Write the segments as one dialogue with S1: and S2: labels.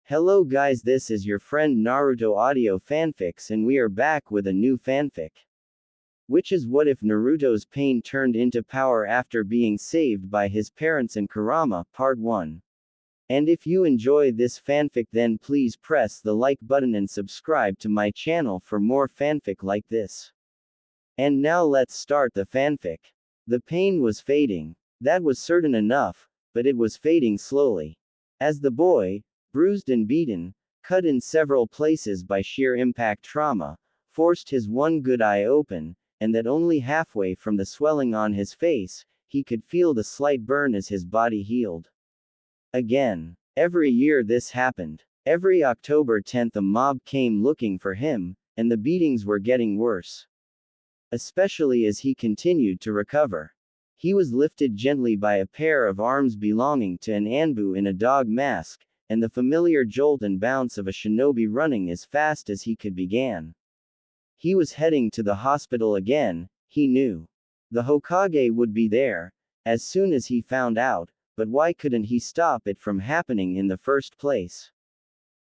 S1: Hello guys, this is your friend Naruto Audio Fanfics and we are back with a new fanfic. Which is what if Naruto's pain turned into power after being saved by his parents and Kurama, part 1. And if you enjoy this fanfic then please press the like button and subscribe to my channel for more fanfic like this. And now let's start the fanfic. The pain was fading. That was certain enough, but it was fading slowly. As the boy, bruised and beaten, cut in several places by sheer impact trauma, forced his one good eye open, and that only halfway from the swelling on his face, he could feel the slight burn as his body healed. Again. Every year this happened. Every October 10th a mob came looking for him, and the beatings were getting worse. Especially as he continued to recover. He was lifted gently by a pair of arms belonging to an Anbu in a dog mask, and the familiar jolt and bounce of a shinobi running as fast as he could began. He was heading to the hospital again, he knew. The Hokage would be there, as soon as he found out, but why couldn't he stop it from happening in the first place?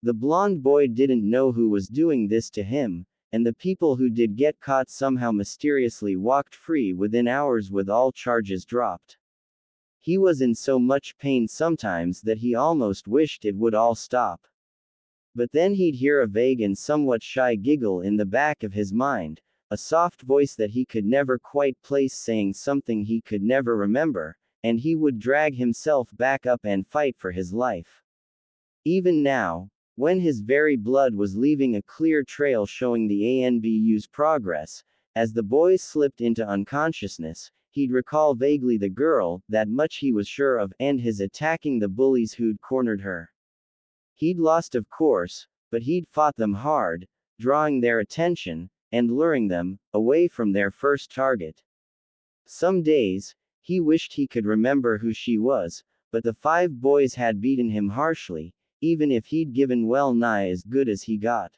S1: The blonde boy didn't know who was doing this to him, and the people who did get caught somehow mysteriously walked free within hours with all charges dropped. He was in so much pain sometimes that he almost wished it would all stop. But then he'd hear a vague and somewhat shy giggle in the back of his mind, a soft voice that he could never quite place saying something he could never remember, and he would drag himself back up and fight for his life. Even now, when his very blood was leaving a clear trail showing the ANBU's progress, as the boy slipped into unconsciousness, he'd recall vaguely the girl, that much he was sure of, and his attacking the bullies who'd cornered her. He'd lost of course, but he'd fought them hard, drawing their attention, and luring them, away from their first target. Some days, he wished he could remember who she was, but the 5 boys had beaten him harshly, even if he'd given well nigh as good as he got.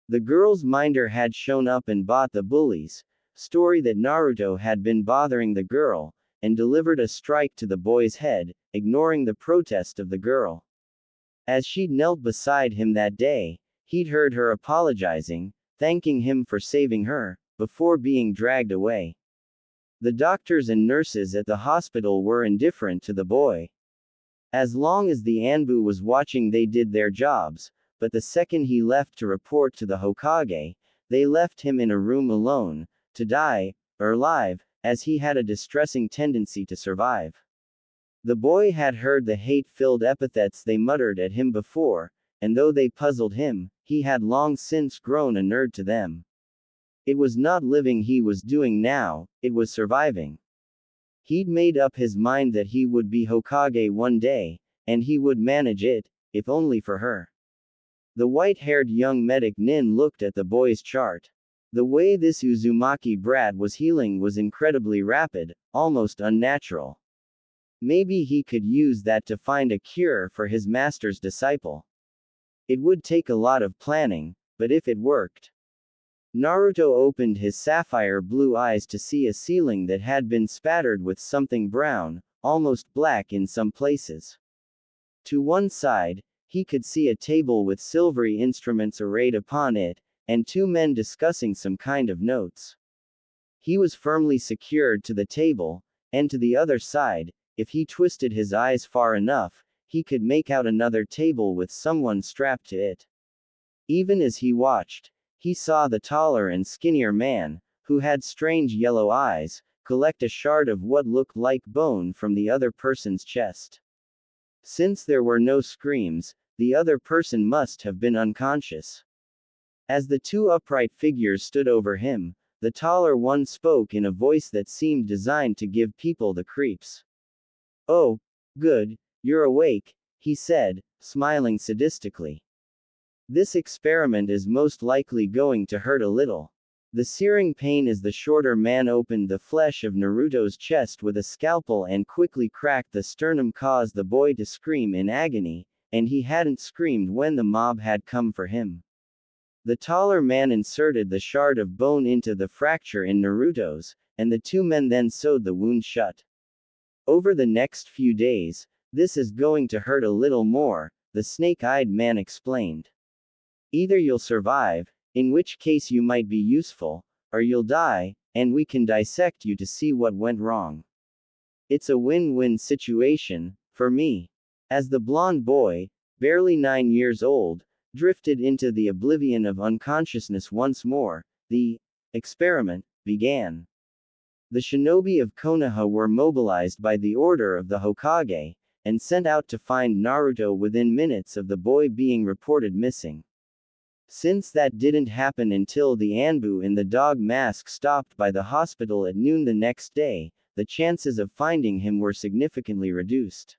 S1: The girl's minder had shown up and bought the bullies, story that Naruto had been bothering the girl, and delivered a strike to the boy's head, ignoring the protest of the girl. As she'd knelt beside him that day, he'd heard her apologizing, thanking him for saving her, before being dragged away. The doctors and nurses at the hospital were indifferent to the boy. As long as the Anbu was watching they did their jobs, but the second he left to report to the Hokage, they left him in a room alone, to die, or live, as he had a distressing tendency to survive. The boy had heard the hate-filled epithets they muttered at him before, and though they puzzled him, he had long since grown inured to them. It was not living he was doing now, it was surviving. He'd made up his mind that he would be Hokage one day, and he would manage it, if only for her. The white-haired young medic Nin looked at the boy's chart. The way this Uzumaki brat was healing was incredibly rapid, almost unnatural. Maybe he could use that to find a cure for his master's disciple. It would take a lot of planning, but if it worked. Naruto opened his sapphire blue eyes to see a ceiling that had been spattered with something brown, almost black in some places. To one side, he could see a table with silvery instruments arrayed upon it, and 2 men discussing some kind of notes. He was firmly secured to the table, and to the other side, if he twisted his eyes far enough, he could make out another table with someone strapped to it. Even as he watched, he saw the taller and skinnier man, who had strange yellow eyes, collect a shard of what looked like bone from the other person's chest. Since there were no screams, the other person must have been unconscious. As the 2 upright figures stood over him, the taller one spoke in a voice that seemed designed to give people the creeps. "Oh, good, you're awake," he said, smiling sadistically. "This experiment is most likely going to hurt a little." The searing pain as the shorter man opened the flesh of Naruto's chest with a scalpel and quickly cracked the sternum caused the boy to scream in agony, and he hadn't screamed when the mob had come for him. The taller man inserted the shard of bone into the fracture in Naruto's, and the 2 men then sewed the wound shut. Over the next few days, this is going to hurt a little more, the snake-eyed man explained. Either you'll survive, in which case you might be useful, or you'll die, and we can dissect you to see what went wrong. It's a win-win situation, for me. As the blond boy, barely 9 years old, drifted into the oblivion of unconsciousness once more, the experiment began. The shinobi of Konoha were mobilized by the order of the Hokage, and sent out to find Naruto within minutes of the boy being reported missing. Since that didn't happen until the Anbu in the dog mask stopped by the hospital at noon the next day, the chances of finding him were significantly reduced.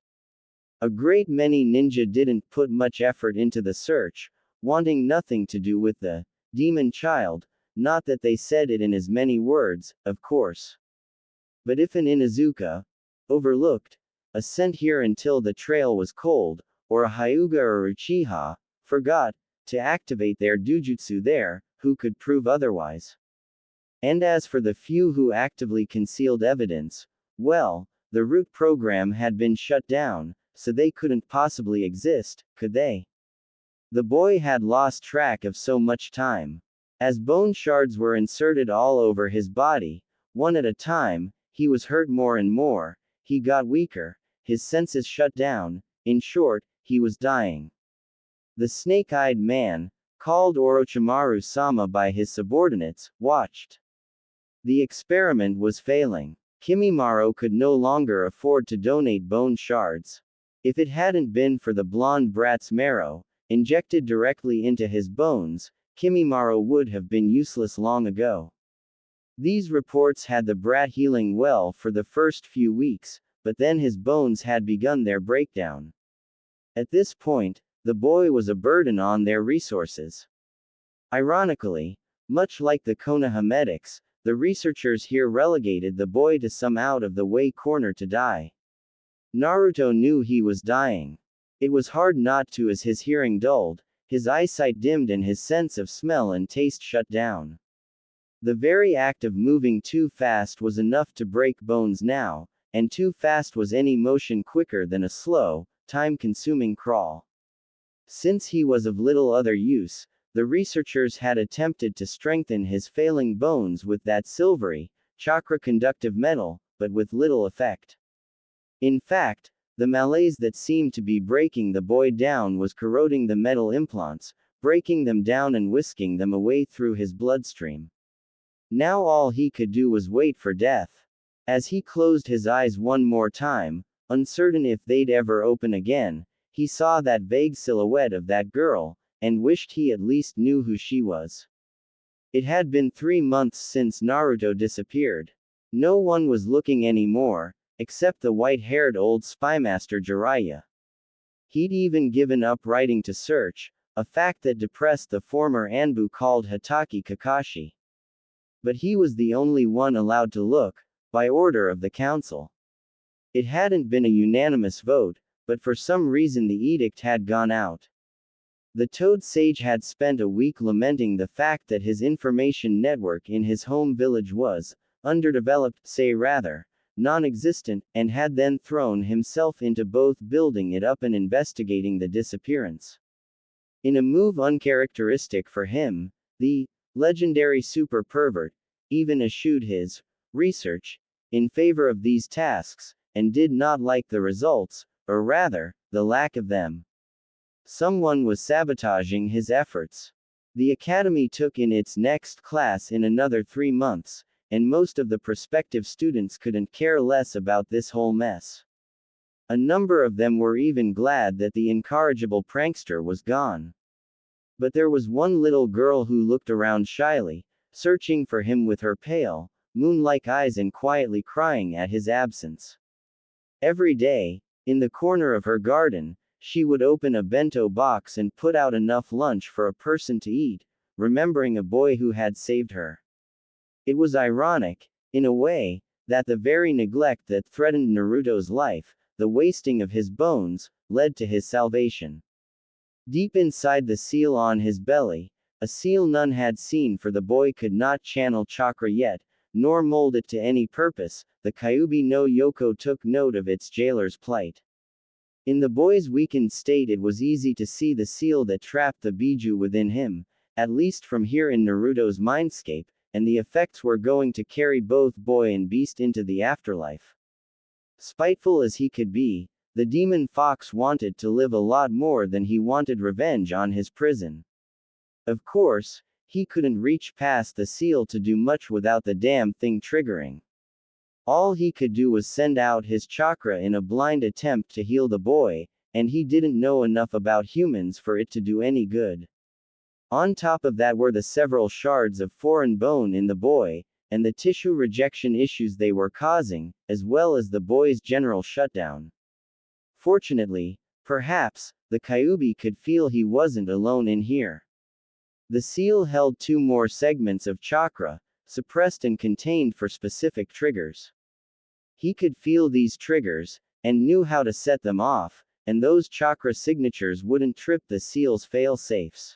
S1: A great many ninja didn't put much effort into the search, wanting nothing to do with the demon child, not that they said it in as many words, of course. But if an Inuzuka overlooked a scent here until the trail was cold, or a Hyuga or Uchiha forgot to activate their dujutsu there, who could prove otherwise? And as for the few who actively concealed evidence, well, the root program had been shut down, so they couldn't possibly exist, could they? The boy had lost track of so much time. As bone shards were inserted all over his body, one at a time, he was hurt more and more, he got weaker, his senses shut down, in short, he was dying. The snake-eyed man, called Orochimaru-sama by his subordinates, watched. The experiment was failing. Kimimaro could no longer afford to donate bone shards. If it hadn't been for the blonde brat's marrow, injected directly into his bones, Kimimaro would have been useless long ago. These reports had the brat healing well for the first few weeks, but then his bones had begun their breakdown. At this point, the boy was a burden on their resources. Ironically, much like the Konoha medics, the researchers here relegated the boy to some out-of-the-way corner to die. Naruto knew he was dying. It was hard not to as his hearing dulled, his eyesight dimmed and his sense of smell and taste shut down. The very act of moving too fast was enough to break bones now, and too fast was any motion quicker than a slow, time-consuming crawl. Since he was of little other use, the researchers had attempted to strengthen his failing bones with that silvery, chakra-conductive metal, but with little effect. In fact, the malaise that seemed to be breaking the boy down was corroding the metal implants, breaking them down and whisking them away through his bloodstream. Now all he could do was wait for death. As he closed his eyes one more time, uncertain if they'd ever open again, he saw that vague silhouette of that girl, and wished he at least knew who she was. It had been 3 months since Naruto disappeared. No one was looking anymore, except the white-haired old spymaster Jiraiya. He'd even given up writing to search, a fact that depressed the former Anbu called Hatake Kakashi. But he was the only one allowed to look, by order of the council. It hadn't been a unanimous vote, but for some reason the edict had gone out. The Toad Sage had spent a week lamenting the fact that his information network in his home village was underdeveloped, say rather, non-existent, and had then thrown himself into both building it up and investigating the disappearance. In a move uncharacteristic for him, the legendary super pervert even eschewed his research in favor of these tasks, and did not like the results, or rather, the lack of them. Someone was sabotaging his efforts. The academy took in its next class in another 3 months, and most of the prospective students couldn't care less about this whole mess. A number of them were even glad that the incorrigible prankster was gone. But there was one little girl who looked around shyly, searching for him with her pale, moon-like eyes and quietly crying at his absence. Every day, in the corner of her garden, she would open a bento box and put out enough lunch for a person to eat, remembering a boy who had saved her. It was ironic, in a way, that the very neglect that threatened Naruto's life, the wasting of his bones, led to his salvation. Deep inside the seal on his belly, a seal none had seen, for the boy could not channel chakra yet, nor mold it to any purpose, the Kyuubi no Yoko took note of its jailer's plight. In the boy's weakened state, it was easy to see the seal that trapped the Biju within him, at least from here in Naruto's mindscape, and the effects were going to carry both boy and beast into the afterlife. Spiteful as he could be, the demon fox wanted to live a lot more than he wanted revenge on his prison. Of course, he couldn't reach past the seal to do much without the damn thing triggering. All he could do was send out his chakra in a blind attempt to heal the boy, and he didn't know enough about humans for it to do any good. On top of that were the several shards of foreign bone in the boy, and the tissue rejection issues they were causing, as well as the boy's general shutdown. Fortunately, perhaps, the Kyuubi could feel he wasn't alone in here. The seal held 2 more segments of chakra, suppressed and contained for specific triggers. He could feel these triggers, and knew how to set them off, and those chakra signatures wouldn't trip the seal's fail-safes.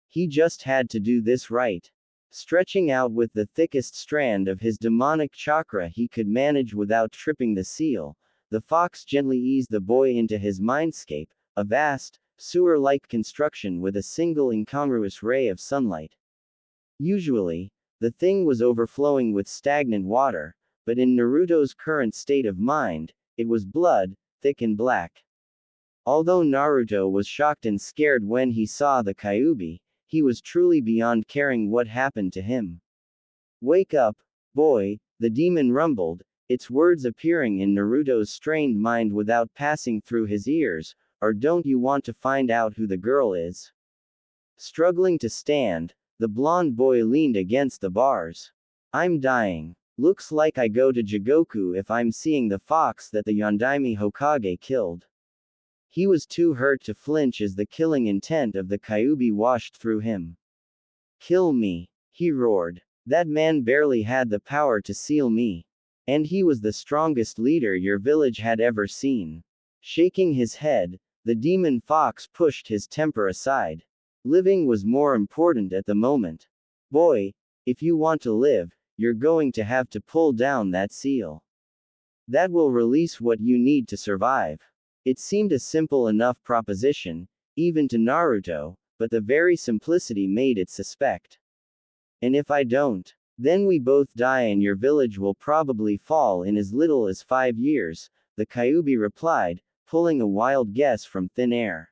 S1: He just had to do this right. Stretching out with the thickest strand of his demonic chakra he could manage without tripping the seal, the fox gently eased the boy into his mindscape, a vast, sewer-like construction with a single incongruous ray of sunlight. Usually, the thing was overflowing with stagnant water, but in Naruto's current state of mind, it was blood, thick and black. Although Naruto was shocked and scared when he saw the Kyuubi, he was truly beyond caring what happened to him. "Wake up, boy," the demon rumbled, its words appearing in Naruto's strained mind without passing through his ears, "or don't you want to find out who the girl is?" Struggling to stand, the blonde boy leaned against the bars. "I'm dying. Looks like I go to Jigoku if I'm seeing the fox that the Yondaime Hokage killed." He was too hurt to flinch as the killing intent of the Kyuubi washed through him. "Kill me," he roared. "That man barely had the power to seal me. And he was the strongest leader your village had ever seen." Shaking his head, the demon fox pushed his temper aside. Living was more important at the moment. "Boy, if you want to live, you're going to have to pull down that seal. That will release what you need to survive." It seemed a simple enough proposition, even to Naruto, but the very simplicity made it suspect. "And if I don't? Then we both die and your village will probably fall in as little as 5 years, the Kyuubi replied, pulling a wild guess from thin air.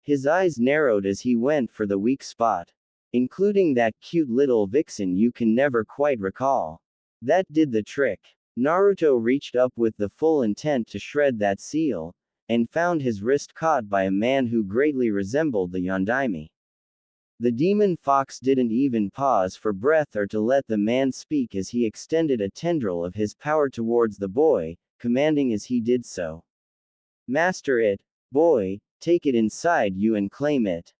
S1: His eyes narrowed as he went for the weak spot. "Including that cute little vixen you can never quite recall. That did the trick." Naruto reached up with the full intent to shred that seal, and found his wrist caught by a man who greatly resembled the Yondaime. The demon fox didn't even pause for breath or to let the man speak as he extended a tendril of his power towards the boy, commanding as he did so. "Master it, boy, take it inside you and claim it."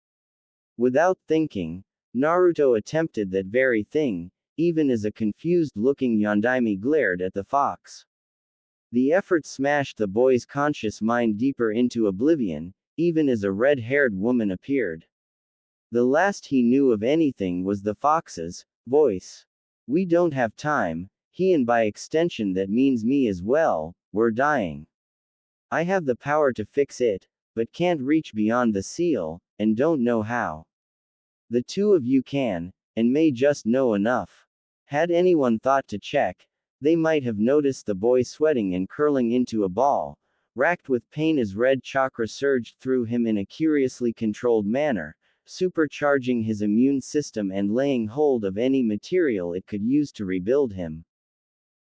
S1: Without thinking, Naruto attempted that very thing, even as a confused-looking Yondaime glared at the fox. The effort smashed the boy's conscious mind deeper into oblivion, even as a red-haired woman appeared. The last he knew of anything was the fox's voice. "We don't have time, he and by extension that means me as well, we're dying. I have the power to fix it, but can't reach beyond the seal, and don't know how. The two of you can, and may just know enough." Had anyone thought to check, they might have noticed the boy sweating and curling into a ball, racked with pain as red chakra surged through him in a curiously controlled manner, supercharging his immune system and laying hold of any material it could use to rebuild him.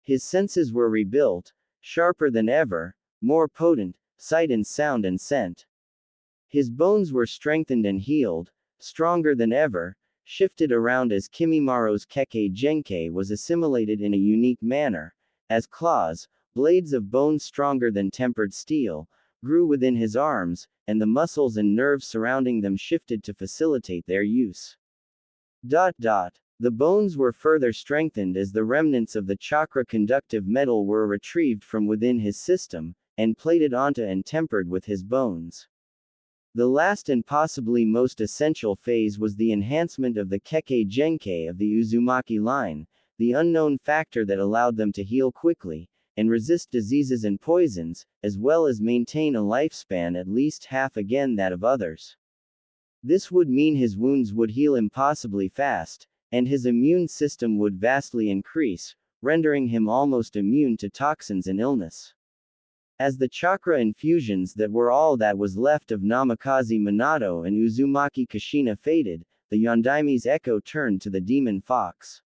S1: His senses were rebuilt, sharper than ever, more potent, sight and sound and scent. His bones were strengthened and healed, stronger than ever, shifted around as Kimimara's Kekkei Genkei was assimilated in a unique manner, as claws, blades of bone stronger than tempered steel, grew within his arms, and the muscles and nerves surrounding them shifted to facilitate their use. The bones were further strengthened as the remnants of the chakra-conductive metal were retrieved from within his system, and plated onto and tempered with his bones. The last and possibly most essential phase was the enhancement of the Kekkei Genkei of the Uzumaki line, the unknown factor that allowed them to heal quickly, and resist diseases and poisons, as well as maintain a lifespan at least half again that of others. This would mean his wounds would heal impossibly fast, and his immune system would vastly increase, rendering him almost immune to toxins and illness. As the chakra infusions that were all that was left of Namikaze Minato and Uzumaki Kushina faded, the Yondaime's echo turned to the demon fox.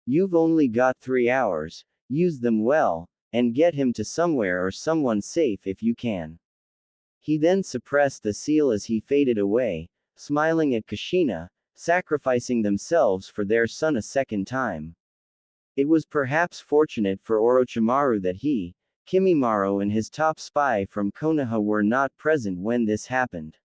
S1: You've only got 3 hours, use them well, and get him to somewhere or someone safe if you can. He then suppressed the seal as he faded away, smiling at Kushina, sacrificing themselves for their son a second time. It was perhaps fortunate for Orochimaru that he, Kimimaro and his top spy from Konoha were not present when this happened.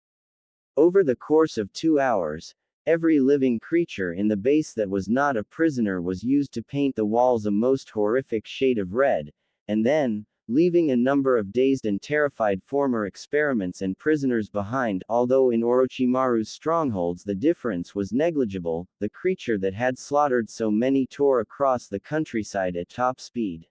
S1: Over the course of 2 hours, every living creature in the base that was not a prisoner was used to paint the walls a most horrific shade of red, and then, leaving a number of dazed and terrified former experiments and prisoners behind. Although in Orochimaru's strongholds the difference was negligible, the creature that had slaughtered so many tore across the countryside at top speed.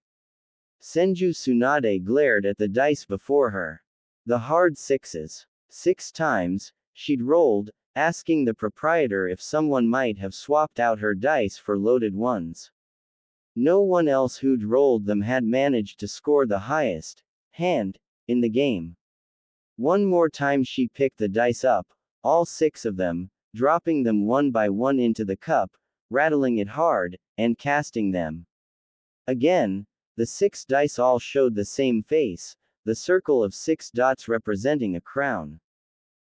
S1: Senju Tsunade glared at the dice before her. The hard sixes. 6 times, she'd rolled, asking the proprietor if someone might have swapped out her dice for loaded ones. No one else who'd rolled them had managed to score the highest hand in the game. One more time she picked the dice up, all 6 of them, dropping them one by one into the cup, rattling it hard, and casting them. Again, the 6 dice all showed the same face, the circle of 6 dots representing a crown.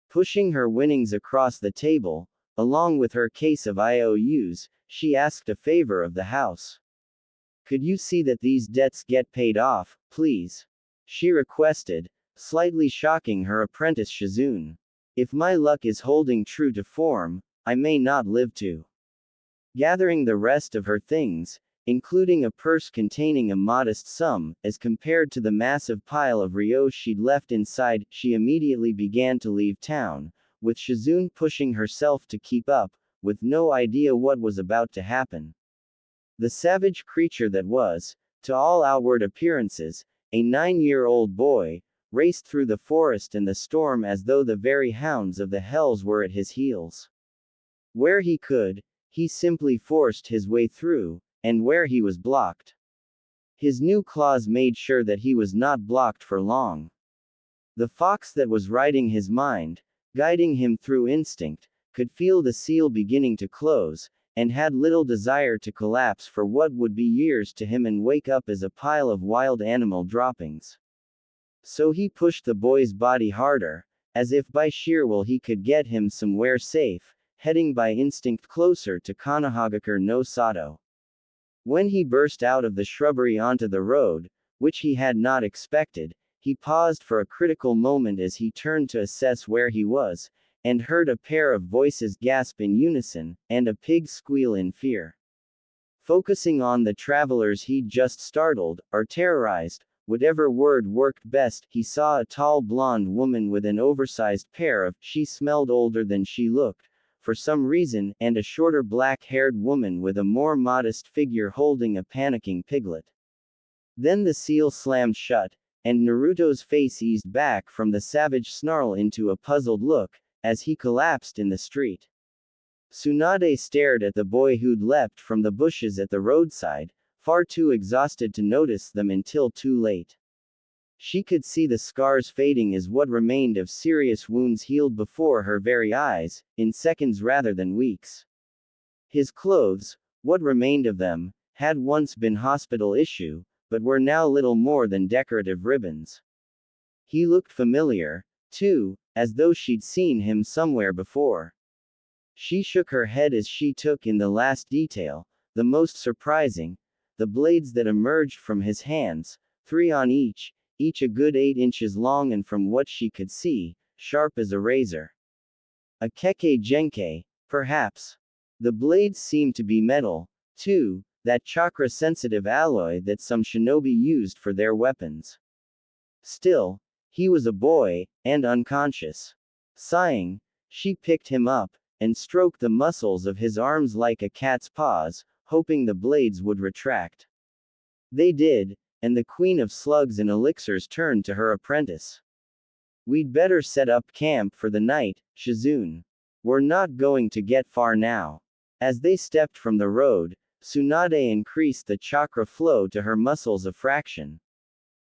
S1: Pushing her winnings across the table, along with her case of IOUs, she asked a favor of the house. Could you see that these debts get paid off, please? She requested, slightly shocking her apprentice Shizune. If my luck is holding true to form, I may not live to. Gathering the rest of her things, including a purse containing a modest sum, as compared to the massive pile of ryo she'd left inside, she immediately began to leave town, with Shizune pushing herself to keep up, with no idea what was about to happen. The savage creature that was, to all outward appearances, a 9-year-old boy, raced through the forest and the storm as though the very hounds of the hells were at his heels. Where he could, he simply forced his way through, and where he was blocked, his new claws made sure that he was not blocked for long. The fox that was riding his mind, guiding him through instinct, could feel the seal beginning to close, and had little desire to collapse for what would be years to him and wake up as a pile of wild animal droppings. So he pushed the boy's body harder, as if by sheer will he could get him somewhere safe, heading by instinct closer to Konohagakure no Sato. When he burst out of the shrubbery onto the road, which he had not expected, he paused for a critical moment as he turned to assess where he was, and heard a pair of voices gasp in unison, and a pig squeal in fear. Focusing on the travelers he'd just startled, or terrorized, whatever word worked best, he saw a tall blonde woman with an oversized pair of, she smelled older than she looked, for some reason, and a shorter black-haired woman with a more modest figure holding a panicking piglet. Then the seal slammed shut, and Naruto's face eased back from the savage snarl into a puzzled look, as he collapsed in the street. Tsunade stared at the boy who'd leapt from the bushes at the roadside, far too exhausted to notice them until too late. She could see the scars fading as what remained of serious wounds healed before her very eyes, in seconds rather than weeks. His clothes, what remained of them, had once been hospital issue, but were now little more than decorative ribbons. He looked familiar, too, as though she'd seen him somewhere before. She shook her head as she took in the last detail, the most surprising, the blades that emerged from his hands, 3 on each a good 8 inches long and from what she could see, sharp as a razor. A keke genke, perhaps. The blades seemed to be metal, too, that chakra-sensitive alloy that some shinobi used for their weapons. Still, he was a boy, and unconscious. Sighing, she picked him up, and stroked the muscles of his arms like a cat's paws, hoping the blades would retract. They did, and the queen of slugs and elixirs turned to her apprentice. We'd better set up camp for the night, Shizune. We're not going to get far now. As they stepped from the road, Tsunade increased the chakra flow to her muscles a fraction.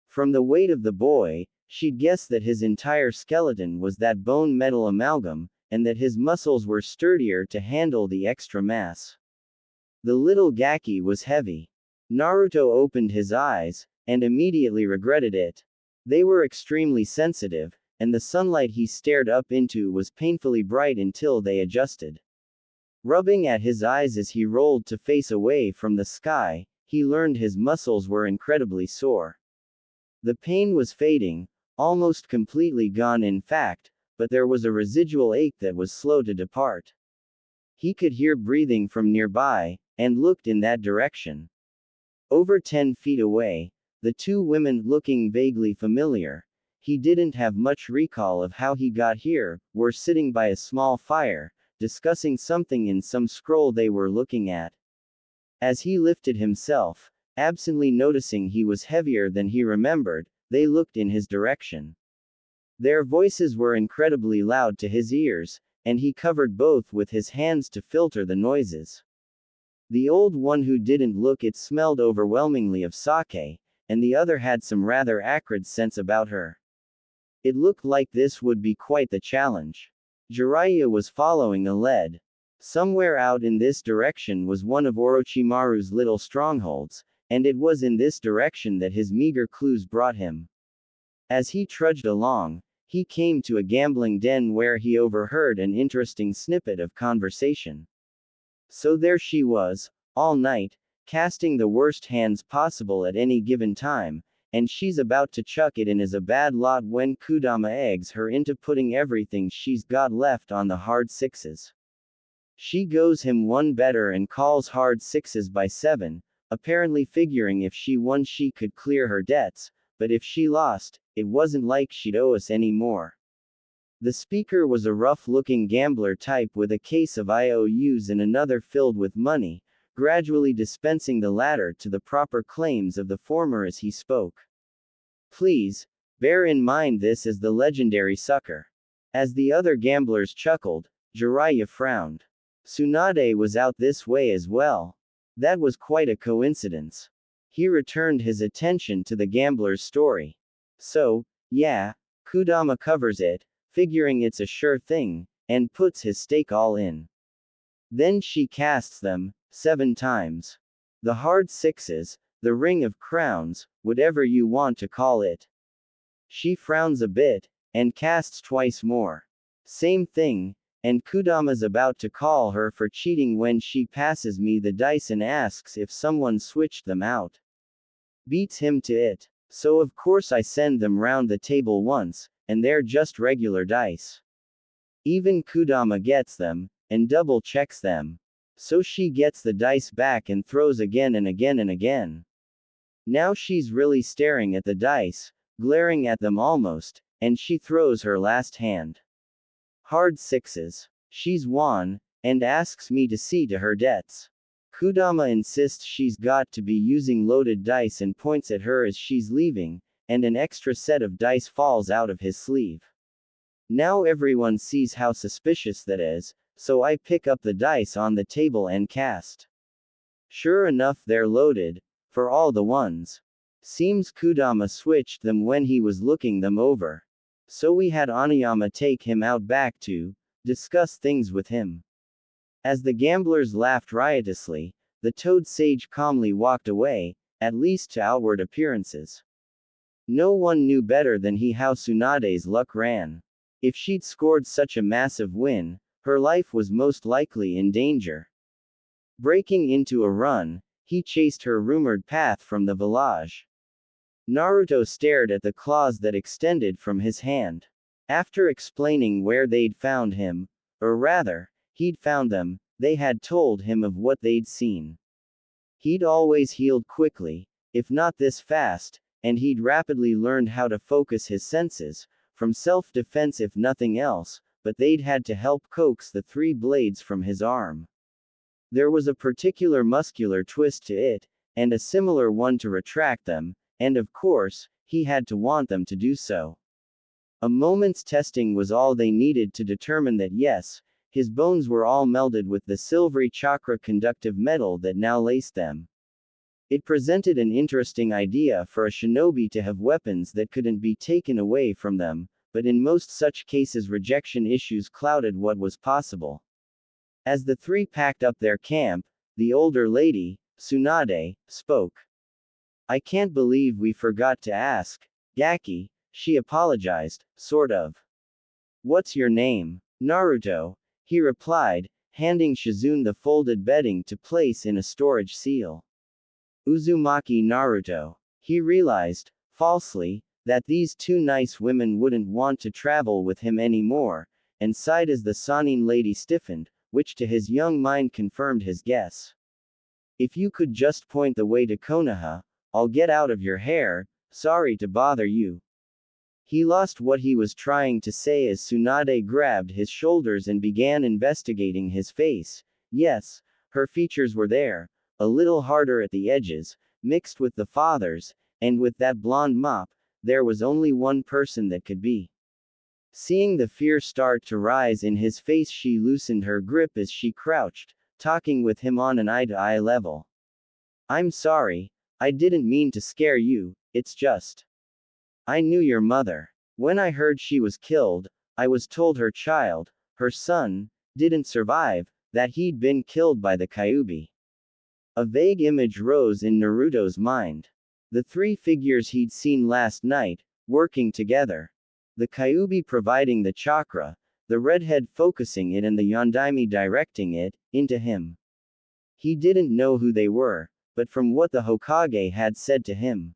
S1: From the weight of the boy, she'd guessed that his entire skeleton was that bone-metal amalgam, and that his muscles were sturdier to handle the extra mass. The little Gaki was heavy. Naruto opened his eyes, and immediately regretted it. They were extremely sensitive, and the sunlight he stared up into was painfully bright until they adjusted. Rubbing at his eyes as he rolled to face away from the sky, he learned his muscles were incredibly sore. The pain was fading, almost completely gone in fact, but there was a residual ache that was slow to depart. He could hear breathing from nearby, and looked in that direction. Over 10 feet away, the two women looking vaguely familiar, he didn't have much recall of how he got here, were sitting by a small fire, discussing something in some scroll they were looking at. As he lifted himself, absently noticing he was heavier than he remembered, they looked in his direction. Their voices were incredibly loud to his ears, and he covered both with his hands to filter the noises. The old one who didn't look it smelled overwhelmingly of sake, and the other had some rather acrid scents about her. It looked like this would be quite the challenge. Jiraiya was following a lead. Somewhere out in this direction was one of Orochimaru's little strongholds, and it was in this direction that his meager clues brought him. As he trudged along, he came to a gambling den where he overheard an interesting snippet of conversation. So there she was, all night, casting the worst hands possible at any given time, and she's about to chuck it in as a bad lot when Kurama eggs her into putting everything she's got left on the hard sixes. She goes him one better and calls hard sixes by 7, apparently figuring if she won she could clear her debts, but if she lost, it wasn't like she'd owe us any more. The speaker was a rough-looking gambler type with a case of IOUs and another filled with money, gradually dispensing the latter to the proper claims of the former as he spoke. Please, bear in mind this is the legendary sucker. As the other gamblers chuckled, Jiraiya frowned. Tsunade was out this way as well. That was quite a coincidence. He returned his attention to the gambler's story. So, yeah, Kurama covers it, figuring it's a sure thing, and puts his stake all in. Then she casts them, 7 times. The hard sixes, the ring of crowns, whatever you want to call it. She frowns a bit, and casts twice more. Same thing, and Kurama's about to call her for cheating when she passes me the dice and asks if someone switched them out. Beats him to it. So of course I send them round the table once, and they're just regular dice. Even Kurama gets them, and double checks them. So she gets the dice back and throws again and again and again. Now she's really staring at the dice, glaring at them almost, and she throws her last hand. Hard sixes. She's won, and asks me to see to her debts. Kurama insists she's got to be using loaded dice and points at her as she's leaving, and an extra set of dice falls out of his sleeve. Now everyone sees how suspicious that is, so I pick up the dice on the table and cast. Sure enough they're loaded, for all the ones. Seems Kurama switched them when he was looking them over. So we had Oniyama take him out back to discuss things with him. As the gamblers laughed riotously, the Toad Sage calmly walked away, at least to outward appearances. No one knew better than he how Tsunade's luck ran. If she'd scored such a massive win, her life was most likely in danger. Breaking into a run, he chased her rumored path from the village. Naruto stared at the claws that extended from his hand. After explaining where they'd found him, or rather, he'd found them, they had told him of what they'd seen. He'd always healed quickly, if not this fast, and he'd rapidly learned how to focus his senses, from self-defense if nothing else, but they'd had to help coax the 3 blades from his arm. There was a particular muscular twist to it, and a similar one to retract them, and of course, he had to want them to do so. A moment's testing was all they needed to determine that yes, his bones were all melded with the silvery chakra conductive metal that now laced them. It presented an interesting idea for a shinobi to have weapons that couldn't be taken away from them, but in most such cases rejection issues clouded what was possible. As the three packed up their camp, the older lady, Tsunade, spoke. I can't believe we forgot to ask, Gaki, she apologized, sort of. What's your name? Naruto, he replied, handing Shizune the folded bedding to place in a storage seal. Uzumaki Naruto. He realized, falsely, that these two nice women wouldn't want to travel with him anymore, and sighed as the Sanin lady stiffened, which to his young mind confirmed his guess. If you could just point the way to Konoha, I'll get out of your hair, sorry to bother you. He lost what he was trying to say as Tsunade grabbed his shoulders and began investigating his face. Yes, her features were there, a little harder at the edges, mixed with the father's, and with that blonde mop, there was only one person that could be. Seeing the fear start to rise in his face, she loosened her grip as she crouched, talking with him on an eye-to-eye level. I'm sorry, I didn't mean to scare you, it's just. I knew your mother. When I heard she was killed, I was told her child, her son, didn't survive, that he'd been killed by the Kyuubi. A vague image rose in Naruto's mind. The three figures he'd seen last night, working together. The Kyuubi providing the chakra, the redhead focusing it and the Yondaime directing it, into him. He didn't know who they were, but from what the Hokage had said to him,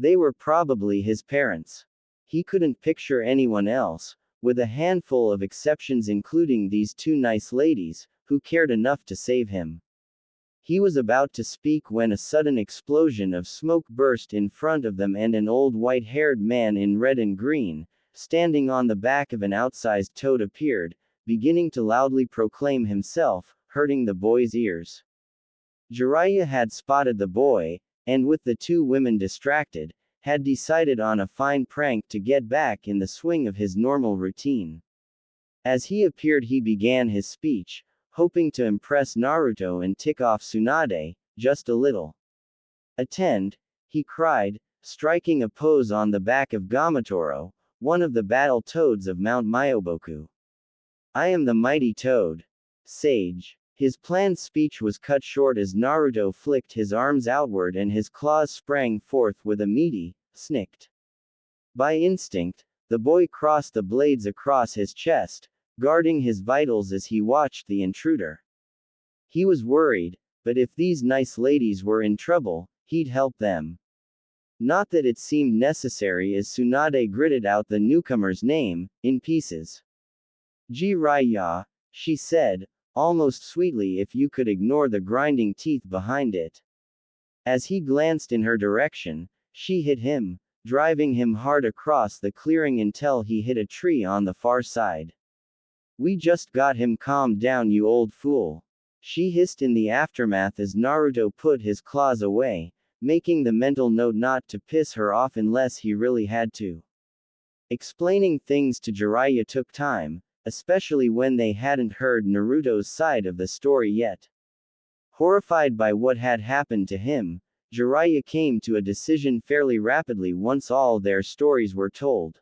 S1: they were probably his parents. He couldn't picture anyone else, with a handful of exceptions including these two nice ladies, who cared enough to save him. He was about to speak when a sudden explosion of smoke burst in front of them and an old white-haired man in red and green, standing on the back of an outsized toad appeared, beginning to loudly proclaim himself, hurting the boy's ears. Jiraiya had spotted the boy, and with the two women distracted, had decided on a fine prank to get back in the swing of his normal routine. As he appeared, he began his speech, hoping to impress Naruto and tick off Tsunade, just a little. Attend, he cried, striking a pose on the back of Gamatoro, one of the battle toads of Mount Myoboku. I am the mighty toad. Sage. His planned speech was cut short as Naruto flicked his arms outward and his claws sprang forth with a meaty, snicked. By instinct, the boy crossed the blades across his chest, guarding his vitals as he watched the intruder. He was worried, but if these nice ladies were in trouble, he'd help them. Not that it seemed necessary as Tsunade gritted out the newcomer's name, in pieces. Jiraiya, she said, almost sweetly if you could ignore the grinding teeth behind it. As he glanced in her direction, she hit him, driving him hard across the clearing until he hit a tree on the far side. We just got him calmed down, you old fool. She hissed in the aftermath as Naruto put his claws away, making the mental note not to piss her off unless he really had to. Explaining things to Jiraiya took time, especially when they hadn't heard Naruto's side of the story yet. Horrified by what had happened to him, Jiraiya came to a decision fairly rapidly once all their stories were told.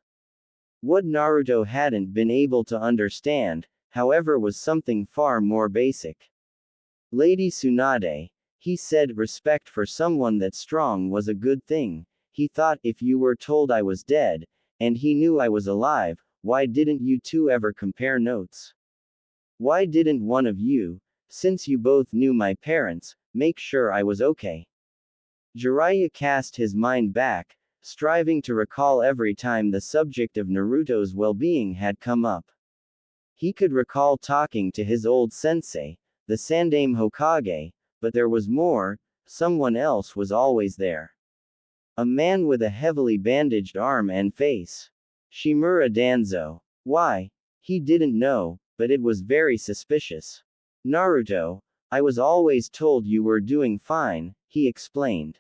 S1: What Naruto hadn't been able to understand, however, was something far more basic. Lady Tsunade, he said, respect for someone that strong was a good thing. He thought if you were told I was dead, and he knew I was alive, why didn't you two ever compare notes? Why didn't one of you, since you both knew my parents, make sure I was okay? Jiraiya cast his mind back, striving to recall every time the subject of Naruto's well-being had come up. He could recall talking to his old sensei, the Sandaime Hokage, but there was more, someone else was always there. A man with a heavily bandaged arm and face. Shimura Danzo. Why? He didn't know, but it was very suspicious. Naruto, I was always told you were doing fine, he explained.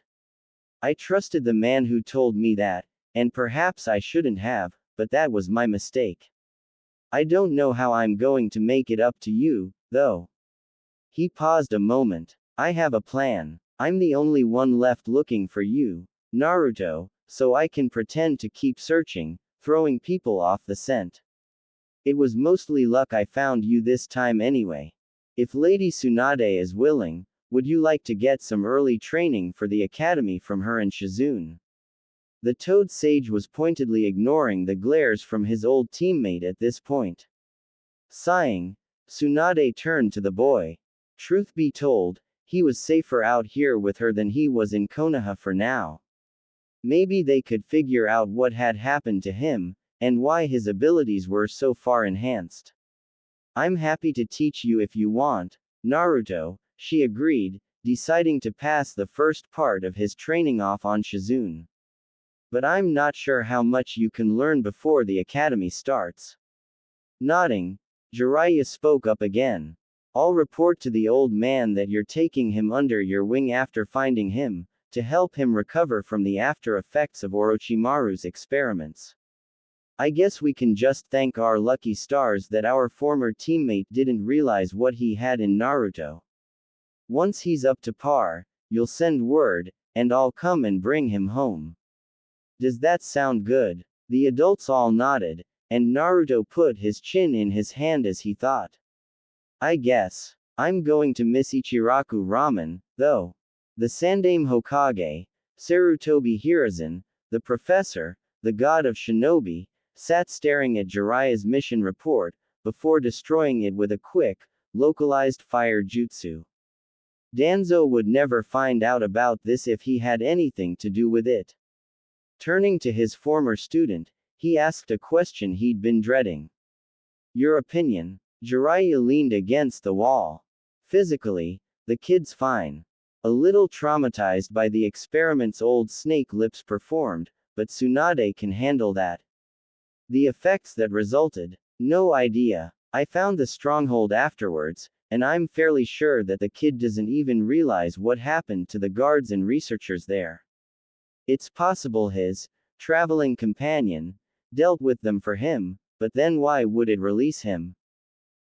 S1: I trusted the man who told me that, and perhaps I shouldn't have, but that was my mistake. I don't know how I'm going to make it up to you, though. He paused a moment. I have a plan. I'm the only one left looking for you, Naruto, so I can pretend to keep searching, throwing people off the scent. It was mostly luck I found you this time anyway. If Lady Tsunade is willing, would you like to get some early training for the academy from her and Shizune? The Toad Sage was pointedly ignoring the glares from his old teammate at this point. Sighing, Tsunade turned to the boy. Truth be told, he was safer out here with her than he was in Konoha for now. Maybe they could figure out what had happened to him, and why his abilities were so far enhanced. I'm happy to teach you if you want, Naruto, she agreed, deciding to pass the first part of his training off on Shizune. But I'm not sure how much you can learn before the academy starts. Nodding, Jiraiya spoke up again. I'll report to the old man that you're taking him under your wing after finding him, to help him recover from the after effects of Orochimaru's experiments. I guess we can just thank our lucky stars that our former teammate didn't realize what he had in Naruto. Once he's up to par, you'll send word, and I'll come and bring him home. Does that sound good? The adults all nodded, and Naruto put his chin in his hand as he thought. I guess. I'm going to miss Ichiraku ramen, though. The Sandaime Hokage, Sarutobi Hiruzen, the professor, the god of shinobi, sat staring at Jiraiya's mission report, before destroying it with a quick, localized fire jutsu. Danzo would never find out about this if he had anything to do with it. Turning to his former student, he asked a question he'd been dreading. Your opinion? Jiraiya leaned against the wall. Physically, the kid's fine. A little traumatized by the experiments old Snake Lips performed, but Tsunade can handle that. The effects that resulted? No idea. I found the stronghold afterwards, and I'm fairly sure that the kid doesn't even realize what happened to the guards and researchers there. It's possible his traveling companion dealt with them for him, but then why would it release him?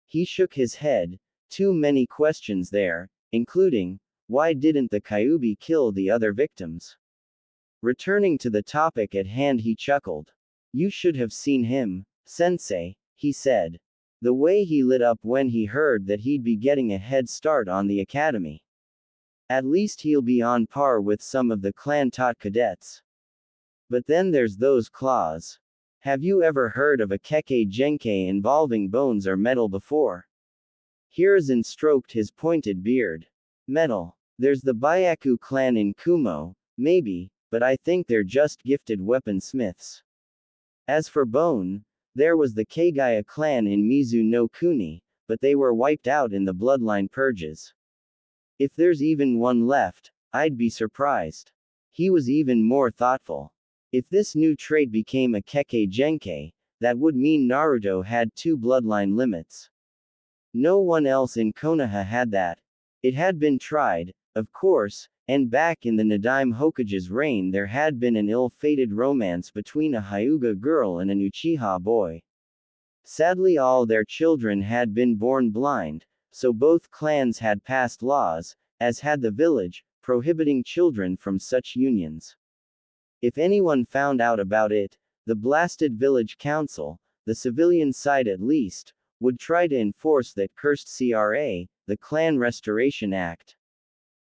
S1: He shook his head. Too many questions there, including, why didn't the Kyuubi kill the other victims? Returning to the topic at hand, he chuckled. You should have seen him, sensei, he said. The way he lit up when he heard that he'd be getting a head start on the academy. At least he'll be on par with some of the clan-taught cadets. But then there's those claws. Have you ever heard of a Kekkei Genkai involving bones or metal before? Hiruzen stroked his pointed beard. Metal. There's the Byaku clan in Kumo, maybe, but I think they're just gifted weaponsmiths. As for bone, there was the Keigaya clan in Mizu no Kuni, but they were wiped out in the bloodline purges. If there's even one left, I'd be surprised. He was even more thoughtful. If this new trait became a Kekkei Genkai, that would mean Naruto had 2 bloodline limits. No one else in Konoha had that. It had been tried, of course, and back in the Nadaime Hokage's reign there had been an ill-fated romance between a Hyuga girl and an Uchiha boy. Sadly all their children had been born blind, so both clans had passed laws, as had the village, prohibiting children from such unions. If anyone found out about it, the blasted village council, the civilian side at least, would try to enforce that cursed CRA, the Clan Restoration Act.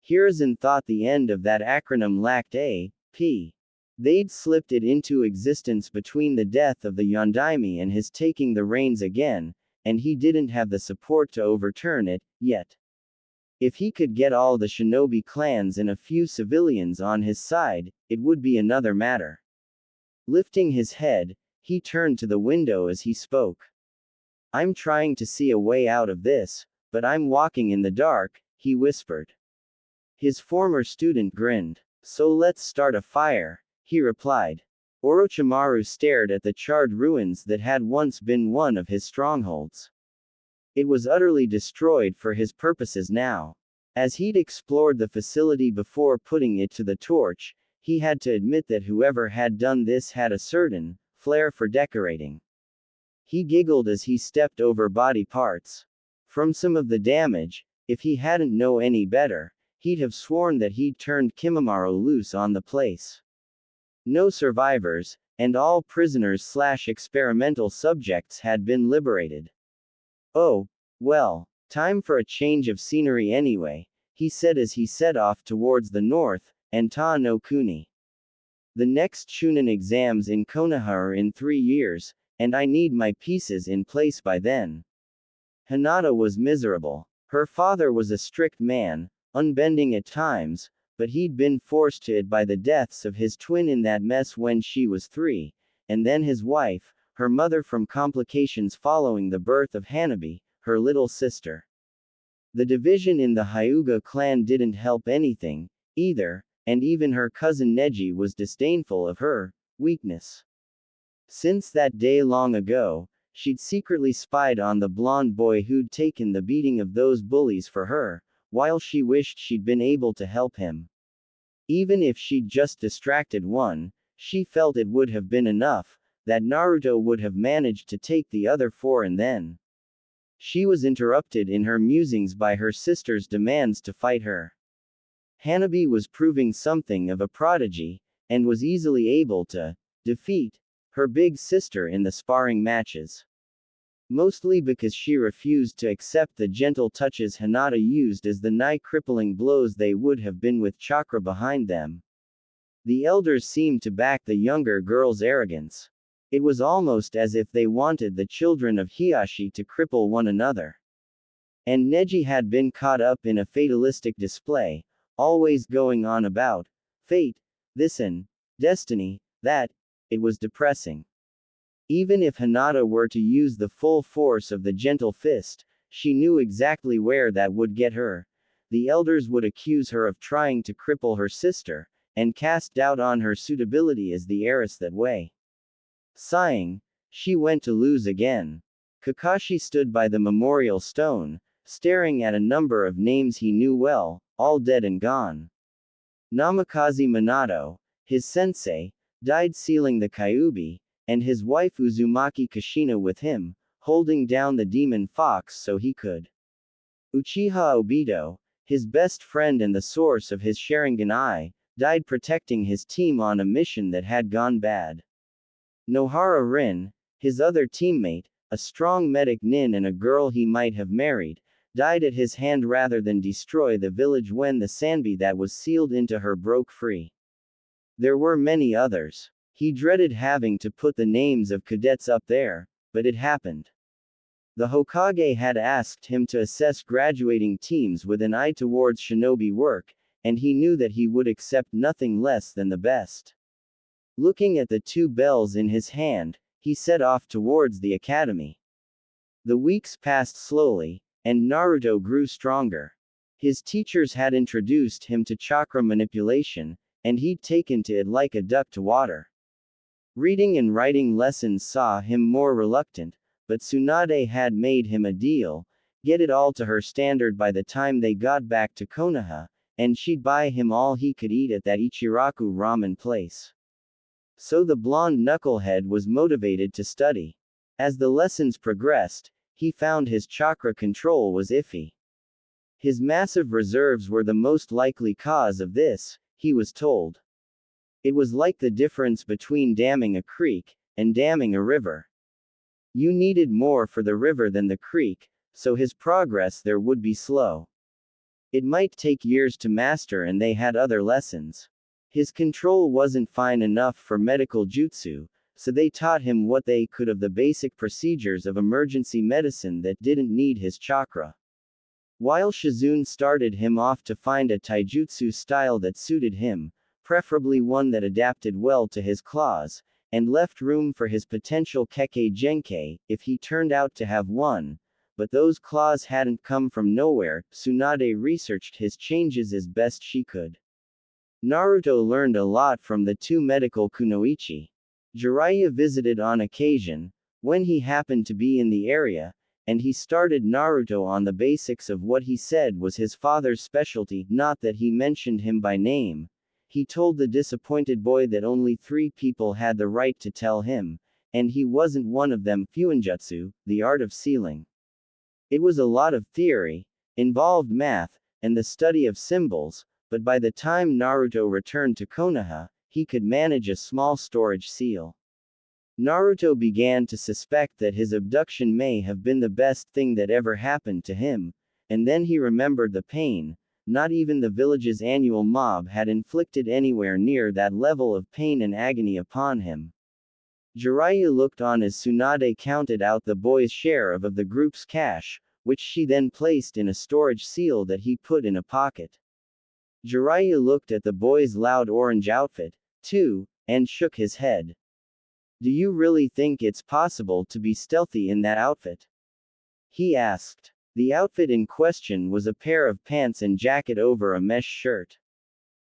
S1: Hiruzen thought the end of that acronym lacked a P. They'd slipped it into existence between the death of the Yondaime and his taking the reins again, and he didn't have the support to overturn it, yet. If he could get all the shinobi clans and a few civilians on his side, it would be another matter. Lifting his head, he turned to the window as he spoke. I'm trying to see a way out of this, but I'm walking in the dark, he whispered. His former student grinned. So let's start a fire, he replied. Orochimaru stared at the charred ruins that had once been one of his strongholds. It was utterly destroyed for his purposes now. As he'd explored the facility before putting it to the torch, he had to admit that whoever had done this had a certain flair for decorating. He giggled as he stepped over body parts. From some of the damage, if he hadn't known any better, he'd have sworn that he'd turned Kimimaro loose on the place. No survivors, and all prisoners/experimental subjects had been liberated. Oh, well, time for a change of scenery anyway, he said as he set off towards the north, and Ta no Kuni. The next Shunin exams in Konoha are in 3 years, and I need my pieces in place by then. Hinata was miserable. Her father was a strict man, unbending at times, but he'd been forced to it by the deaths of his twin in that mess when she was 3, and then his wife, her mother from complications following the birth of Hanabi, her little sister. The division in the Hyuga clan didn't help anything, either, and even her cousin Neji was disdainful of her weakness. Since that day long ago, she'd secretly spied on the blonde boy who'd taken the beating of those bullies for her, while she wished she'd been able to help him. Even if she'd just distracted one, she felt it would have been enough, that Naruto would have managed to take the other 4 and then. She was interrupted in her musings by her sister's demands to fight her. Hanabi was proving something of a prodigy, and was easily able to defeat her big sister in the sparring matches. Mostly because she refused to accept the gentle touches Hinata used as the nigh-crippling blows they would have been with chakra behind them. The elders seemed to back the younger girl's arrogance. It was almost as if they wanted the children of Hiashi to cripple one another. And Neji had been caught up in a fatalistic display, always going on about fate, this and destiny, that. It was depressing. Even if Hinata were to use the full force of the gentle fist, she knew exactly where that would get her. The elders would accuse her of trying to cripple her sister, and cast doubt on her suitability as the heiress that way. Sighing, she went to lose again. Kakashi stood by the memorial stone, staring at a number of names he knew well, all dead and gone. Namikaze Minato, his sensei, died sealing the Kyuubi, and his wife Uzumaki Kushina with him, holding down the demon fox so he could. Uchiha Obito, his best friend and the source of his Sharingan eye, died protecting his team on a mission that had gone bad. Nohara Rin, his other teammate, a strong medic nin and a girl he might have married, died at his hand rather than destroy the village when the Sanbi that was sealed into her broke free. There were many others. He dreaded having to put the names of cadets up there, but it happened. The Hokage had asked him to assess graduating teams with an eye towards shinobi work, and he knew that he would accept nothing less than the best. Looking at the 2 bells in his hand, he set off towards the academy. The weeks passed slowly, and Naruto grew stronger. His teachers had introduced him to chakra manipulation, and he'd taken to it like a duck to water. Reading and writing lessons saw him more reluctant, but Tsunade had made him a deal, get it all to her standard by the time they got back to Konoha, and she'd buy him all he could eat at that Ichiraku ramen place. So the blonde knucklehead was motivated to study. As the lessons progressed, he found his chakra control was iffy. His massive reserves were the most likely cause of this, he was told. It was like the difference between damming a creek and damming a river. You needed more for the river than the creek, so his progress there would be slow. It might take years to master, and they had other lessons. His control wasn't fine enough for medical jutsu, so they taught him what they could of the basic procedures of emergency medicine that didn't need his chakra. While Shizune started him off to find a taijutsu style that suited him, preferably one that adapted well to his claws, and left room for his potential Kekkei Genkei, if he turned out to have one, but those claws hadn't come from nowhere. Tsunade researched his changes as best she could. Naruto learned a lot from the 2 medical kunoichi. Jiraiya visited on occasion, when he happened to be in the area, and he started Naruto on the basics of what he said was his father's specialty, not that he mentioned him by name. he told the disappointed boy that only 3 people had the right to tell him, and he wasn't one of them. Fuinjutsu, the art of sealing. It was a lot of theory, involved math, and the study of symbols, but by the time Naruto returned to Konoha, he could manage a small storage seal. Naruto began to suspect that his abduction may have been the best thing that ever happened to him, and then he remembered the pain. Not even the village's annual mob had inflicted anywhere near that level of pain and agony upon him. Jiraiya looked on as Tsunade counted out the boy's share of the group's cash, which she then placed in a storage seal that he put in a pocket. Jiraiya looked at the boy's loud orange outfit, too, and shook his head. Do you really think it's possible to be stealthy in that outfit? He asked. The outfit in question was a pair of pants and jacket over a mesh shirt.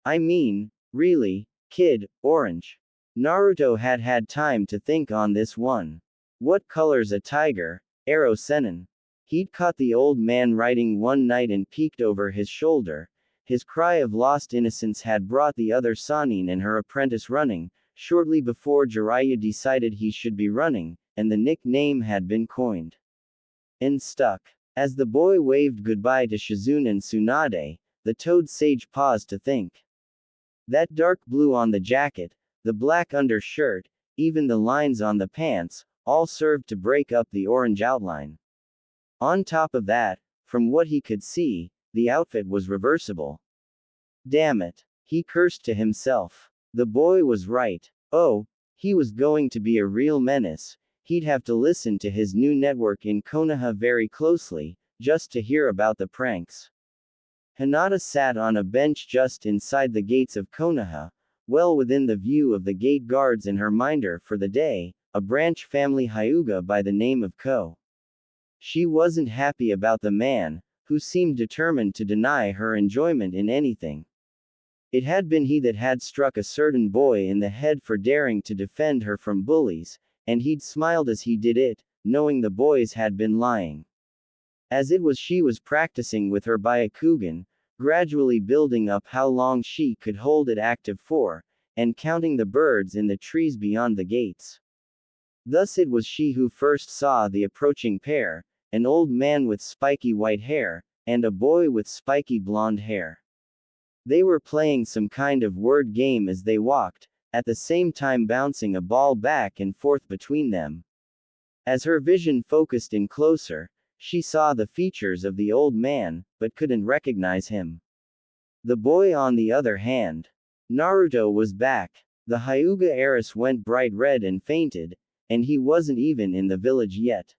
S1: I mean, really, kid, orange. Naruto had had time to think on this one. What color's a tiger? Arrow Sennin. He'd caught the old man writing one night and peeked over his shoulder. His cry of lost innocence had brought the other Sannin and her apprentice running, shortly before Jiraiya decided he should be running, and the nickname had been coined. And stuck. As the boy waved goodbye to Shizune and Tsunade, the Toad Sage paused to think. That dark blue on the jacket, the black undershirt, even the lines on the pants, all served to break up the orange outline. On top of that, from what he could see, the outfit was reversible. Damn it, he cursed to himself. The boy was right. Oh, he was going to be a real menace. He'd have to listen to his new network in Konoha very closely, just to hear about the pranks. Hinata sat on a bench just inside the gates of Konoha, well within the view of the gate guards and her minder for the day, a branch family Hyuga by the name of Ko. She wasn't happy about the man, who seemed determined to deny her enjoyment in anything. It had been he that had struck a certain boy in the head for daring to defend her from bullies, and he'd smiled as he did it, knowing the boys had been lying. As it was, she was practicing with her Byakugan, gradually building up how long she could hold it active for, and counting the birds in the trees beyond the gates. Thus it was she who first saw the approaching pair, an old man with spiky white hair, and a boy with spiky blonde hair. They were playing some kind of word game as they walked, at the same time bouncing a ball back and forth between them. As her vision focused in closer, she saw the features of the old man, but couldn't recognize him. The boy on the other hand. Naruto was back. The Hyuga heiress went bright red and fainted, and he wasn't even in the village yet.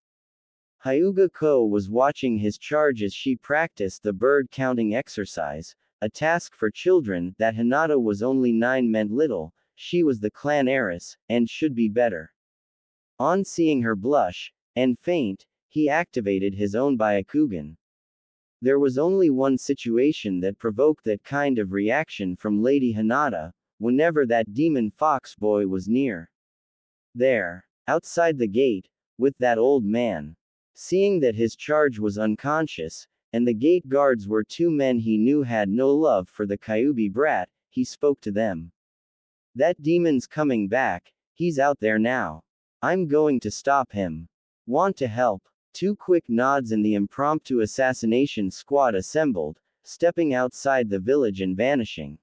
S1: Hyuga Ko was watching his charge as she practiced the bird counting exercise, a task for children that Hinata was only 9 meant little. She was the clan heiress, and should be better. On seeing her blush, and faint, he activated his own Byakugan. There was only one situation that provoked that kind of reaction from Lady Hinata, whenever that demon fox boy was near. There, outside the gate, with that old man. Seeing that his charge was unconscious, and the gate guards were 2 men he knew had no love for the Kyuubi brat, he spoke to them. That demon's coming back, he's out there now. I'm going to stop him. Want to help? 2 quick nods and the impromptu assassination squad assembled, stepping outside the village and vanishing.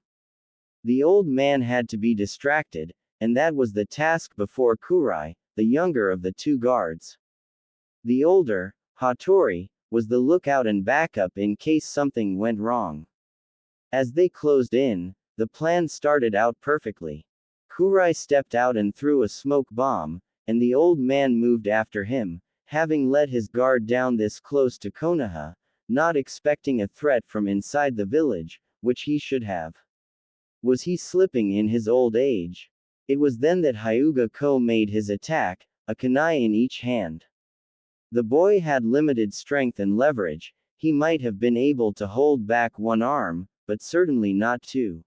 S1: The old man had to be distracted, and that was the task before Kurai, the younger of the 2 guards. The older, Hattori, was the lookout and backup in case something went wrong. As they closed in, the plan started out perfectly. Kurai stepped out and threw a smoke bomb, and the old man moved after him, having let his guard down this close to Konoha, not expecting a threat from inside the village, which he should have. Was he slipping in his old age? It was then that Hyuga Ko made his attack, a kunai in each hand. The boy had limited strength and leverage. He might have been able to hold back 1 arm, but certainly not 2.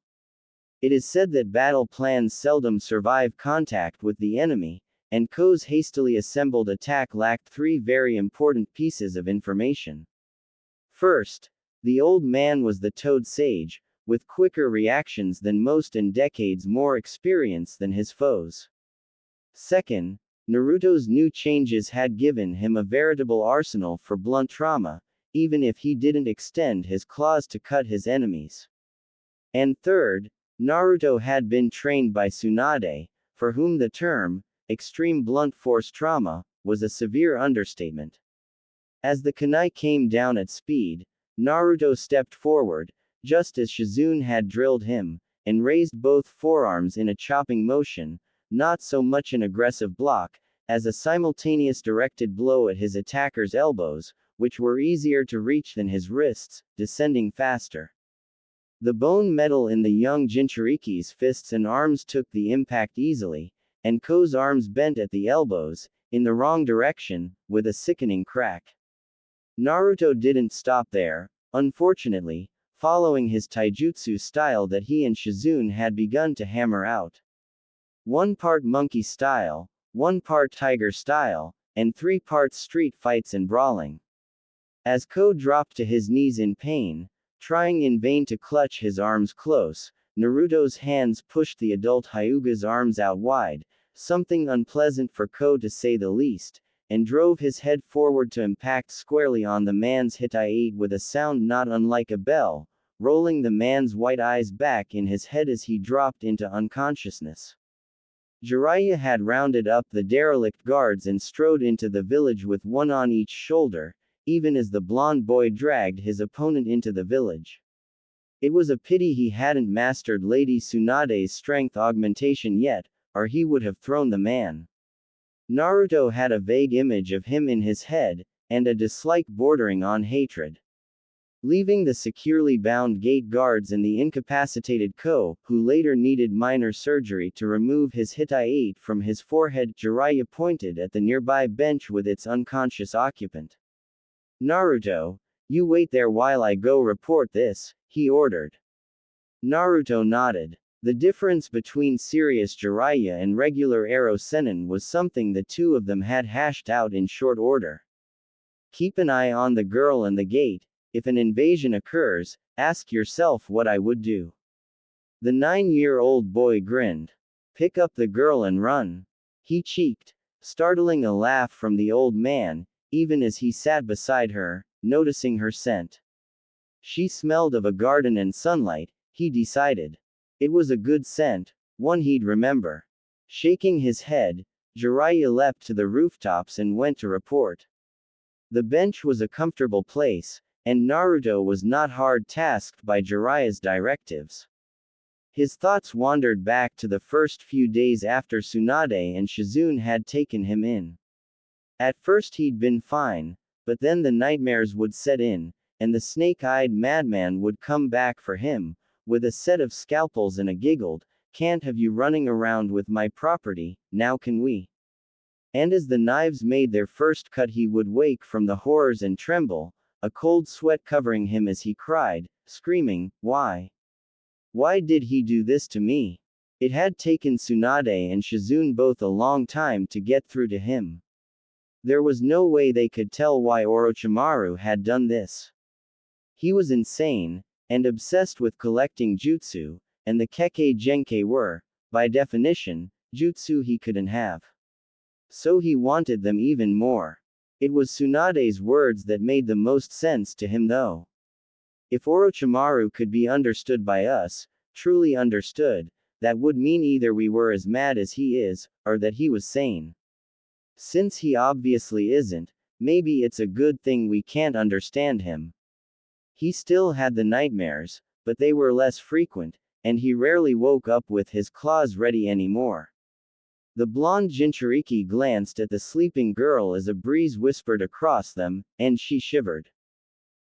S1: It is said that battle plans seldom survive contact with the enemy, and Ko's hastily assembled attack lacked 3 very important pieces of information. First, the old man was the Toad Sage, with quicker reactions than most and decades more experience than his foes. Second, Naruto's new changes had given him a veritable arsenal for blunt trauma, even if he didn't extend his claws to cut his enemies. And third, Naruto had been trained by Tsunade, for whom the term, extreme blunt force trauma, was a severe understatement. As the kunai came down at speed, Naruto stepped forward, just as Shizune had drilled him, and raised both forearms in a chopping motion, not so much an aggressive block, as a simultaneous directed blow at his attacker's elbows, which were easier to reach than his wrists, descending faster. The bone metal in the young Jinchuriki's fists and arms took the impact easily, and Ko's arms bent at the elbows, in the wrong direction, with a sickening crack. Naruto didn't stop there, unfortunately, following his taijutsu style that he and Shizune had begun to hammer out. 1 part monkey style, 1 part tiger style, and 3 parts street fights and brawling. As Ko dropped to his knees in pain, trying in vain to clutch his arms close, Naruto's hands pushed the adult Hyuga's arms out wide, something unpleasant for Ko to say the least, and drove his head forward to impact squarely on the man's hitai with a sound not unlike a bell, rolling the man's white eyes back in his head as he dropped into unconsciousness. Jiraiya had rounded up the derelict guards and strode into the village with one on each shoulder, even as the blonde boy dragged his opponent into the village. It was a pity he hadn't mastered Lady Tsunade's strength augmentation yet, or he would have thrown the man. Naruto had a vague image of him in his head, and a dislike bordering on hatred. Leaving the securely bound gate guards and the incapacitated Ko, who later needed minor surgery to remove his hitai from his forehead, Jiraiya pointed at the nearby bench with its unconscious occupant. Naruto, you wait there while I go report this, he ordered. Naruto nodded. The difference between serious Jiraiya and regular Ero Sennin was something the two of them had hashed out in short order. Keep an eye on the girl and the gate. If an invasion occurs, ask yourself what I would do. The 9-year-old boy grinned. Pick up the girl and run. He cheeked, startling a laugh from the old man, even as he sat beside her, noticing her scent. She smelled of a garden and sunlight, he decided. It was a good scent, one he'd remember. Shaking his head, Jiraiya leapt to the rooftops and went to report. The bench was a comfortable place, and Naruto was not hard tasked by Jiraiya's directives. His thoughts wandered back to the first few days after Tsunade and Shizune had taken him in. At first he'd been fine, but then the nightmares would set in, and the snake-eyed madman would come back for him, with a set of scalpels and a giggled, "Can't have you running around with my property, now can we?" And as the knives made their first cut he would wake from the horrors and tremble, a cold sweat covering him as he cried, screaming, "Why? Why did he do this to me?" It had taken Tsunade and Shizune both a long time to get through to him. There was no way they could tell why Orochimaru had done this. He was insane, and obsessed with collecting jutsu, and the Kekkei Genkai were, by definition, jutsu he couldn't have. So he wanted them even more. It was Tsunade's words that made the most sense to him though. If Orochimaru could be understood by us, truly understood, that would mean either we were as mad as he is, or that he was sane. Since he obviously isn't, maybe it's a good thing we can't understand him. He still had the nightmares, but they were less frequent, and he rarely woke up with his claws ready anymore. The blonde Jinchuriki glanced at the sleeping girl as a breeze whispered across them, and she shivered.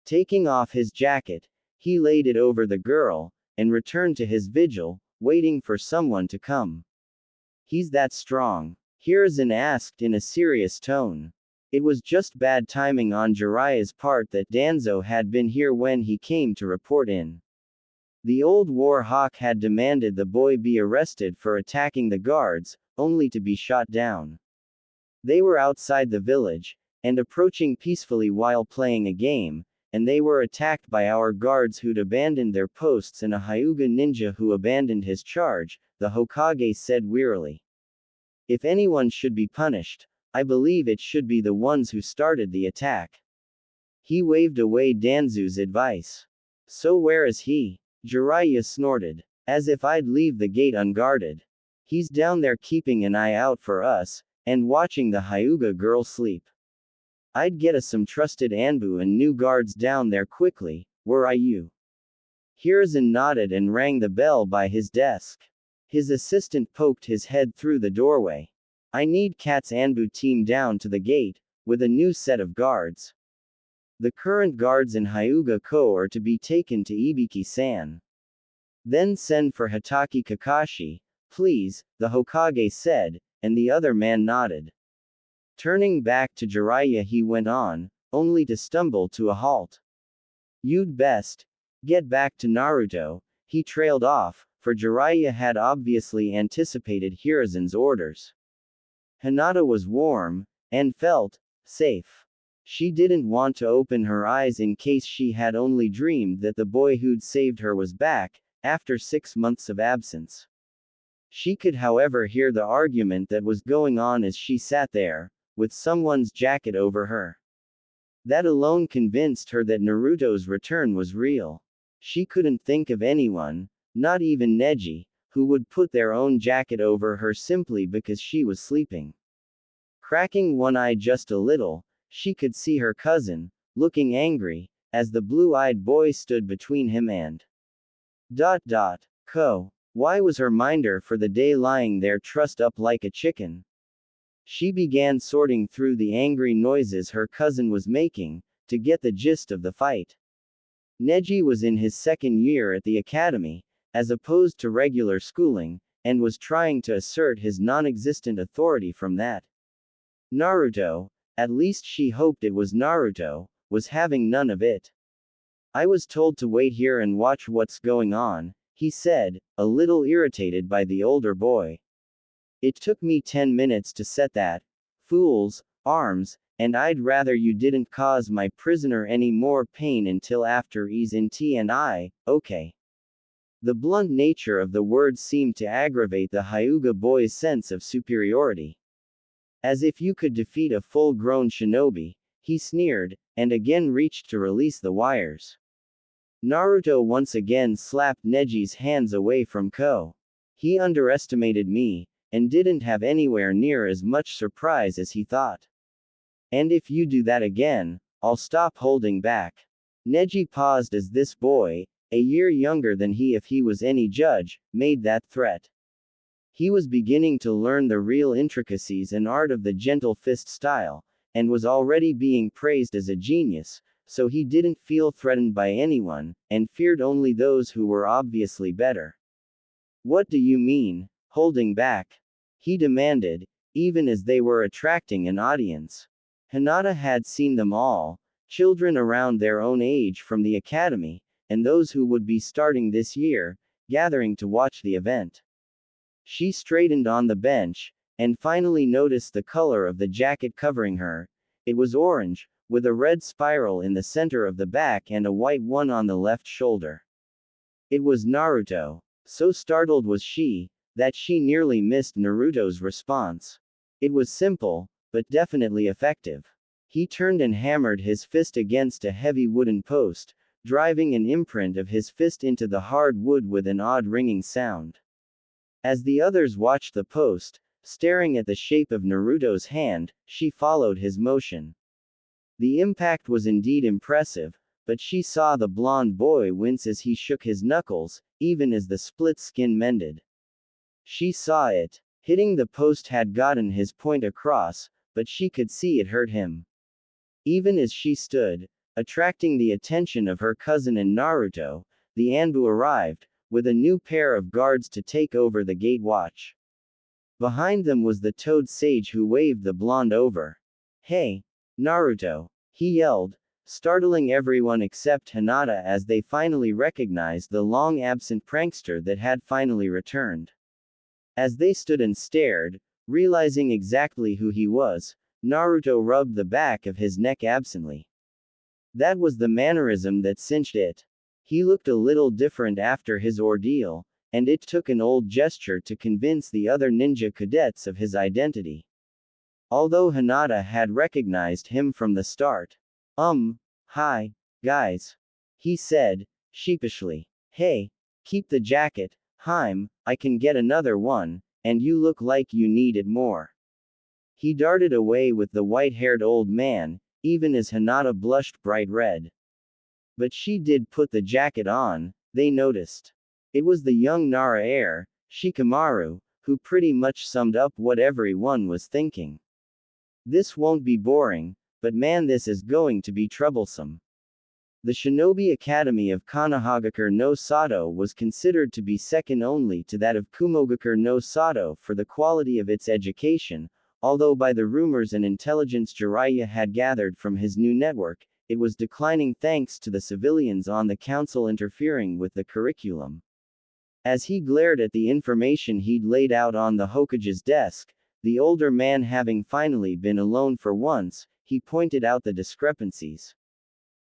S1: Taking off his jacket, he laid it over the girl, and returned to his vigil, waiting for someone to come. "He's that strong?" Hiruzen asked in a serious tone. It was just bad timing on Jiraiya's part that Danzo had been here when he came to report in. The old war hawk had demanded the boy be arrested for attacking the guards, only to be shot down. They were outside the village, and approaching peacefully while playing a game, and they were attacked by our guards who'd abandoned their posts and a Hyuga ninja who abandoned his charge, the Hokage said wearily. If anyone should be punished, I believe it should be the ones who started the attack. He waved away Danzu's advice. So where is he? Jiraiya snorted. As if I'd leave the gate unguarded. He's down there keeping an eye out for us, and watching the Hyuga girl sleep. I'd get us some trusted Anbu and new guards down there quickly, were I you. Hiruzen nodded and rang the bell by his desk. His assistant poked his head through the doorway. I need Cat's Anbu team down to the gate, with a new set of guards. The current guards in Hyuga-ko are to be taken to Ibiki-san. Then send for Hatake Kakashi, please, the Hokage said, and the other man nodded. Turning back to Jiraiya he went on, only to stumble to a halt. You'd best get back to Naruto, he trailed off, for Jiraiya had obviously anticipated Hiruzen's orders. Hinata was warm, and felt safe. She didn't want to open her eyes in case she had only dreamed that the boy who'd saved her was back, after 6 months of absence. She could however hear the argument that was going on as she sat there, with someone's jacket over her. That alone convinced her that Naruto's return was real. She couldn't think of anyone, not even Neji, who would put their own jacket over her simply because she was sleeping. Cracking one eye just a little, she could see her cousin, looking angry, as the blue-eyed boy stood between him and Ko. Why was her minder for the day lying there trussed up like a chicken? She began sorting through the angry noises her cousin was making, to get the gist of the fight. Neji was in his 2nd year at the academy, as opposed to regular schooling, and was trying to assert his non-existent authority from that. Naruto, at least she hoped it was Naruto, was having none of it. I was told to wait here and watch what's going on, he said, a little irritated by the older boy. It took me 10 minutes to set that fool's arms, and I'd rather you didn't cause my prisoner any more pain until after he's in tea and okay. The blunt nature of the words seemed to aggravate the Hyuga boy's sense of superiority. As if you could defeat a full-grown shinobi, he sneered, and again reached to release the wires. Naruto once again slapped Neji's hands away from Ko. He underestimated me, and didn't have anywhere near as much surprise as he thought. And if you do that again, I'll stop holding back. Neji paused as this boy, a year younger than he if he was any judge, made that threat. He was beginning to learn the real intricacies and art of the gentle fist style, and was already being praised as a genius, so he didn't feel threatened by anyone, and feared only those who were obviously better. What do you mean, holding back? He demanded, even as they were attracting an audience. Hinata had seen them all, children around their own age from the academy, and those who would be starting this year, gathering to watch the event. She straightened on the bench, and finally noticed the color of the jacket covering her. It was orange, with a red spiral in the center of the back and a white one on the left shoulder. It was Naruto. So startled was she, that she nearly missed Naruto's response. It was simple, but definitely effective. He turned and hammered his fist against a heavy wooden post, driving an imprint of his fist into the hard wood with an odd ringing sound. As the others watched the post, staring at the shape of Naruto's hand, she followed his motion. The impact was indeed impressive, but she saw the blonde boy wince as he shook his knuckles, even as the split skin mended. She saw it. Hitting the post had gotten his point across, but she could see it hurt him. Even as she stood, attracting the attention of her cousin and Naruto, the Anbu arrived, with a new pair of guards to take over the gate watch. Behind them was the toad sage who waved the blonde over. Hey, Naruto, he yelled, startling everyone except Hinata as they finally recognized the long-absent prankster that had finally returned. As they stood and stared, realizing exactly who he was, Naruto rubbed the back of his neck absently. That was the mannerism that cinched it. He looked a little different after his ordeal, and it took an old gesture to convince the other ninja cadets of his identity. Although Hinata had recognized him from the start. Hi, guys. He said, sheepishly. Hey, keep the jacket, I can get another one, and you look like you need it more. He darted away with the white-haired old man, even as Hinata blushed bright red. But she did put the jacket on, they noticed. It was the young Nara heir, Shikamaru, who pretty much summed up what everyone was thinking. This won't be boring, but man, this is going to be troublesome. The Shinobi Academy of Konohagakure no Sato was considered to be second only to that of Kumogakure no Sato for the quality of its education, although by the rumors and intelligence Jiraiya had gathered from his new network, it was declining thanks to the civilians on the council interfering with the curriculum. As he glared at the information he'd laid out on the Hokage's desk, the older man having finally been alone for once, he pointed out the discrepancies.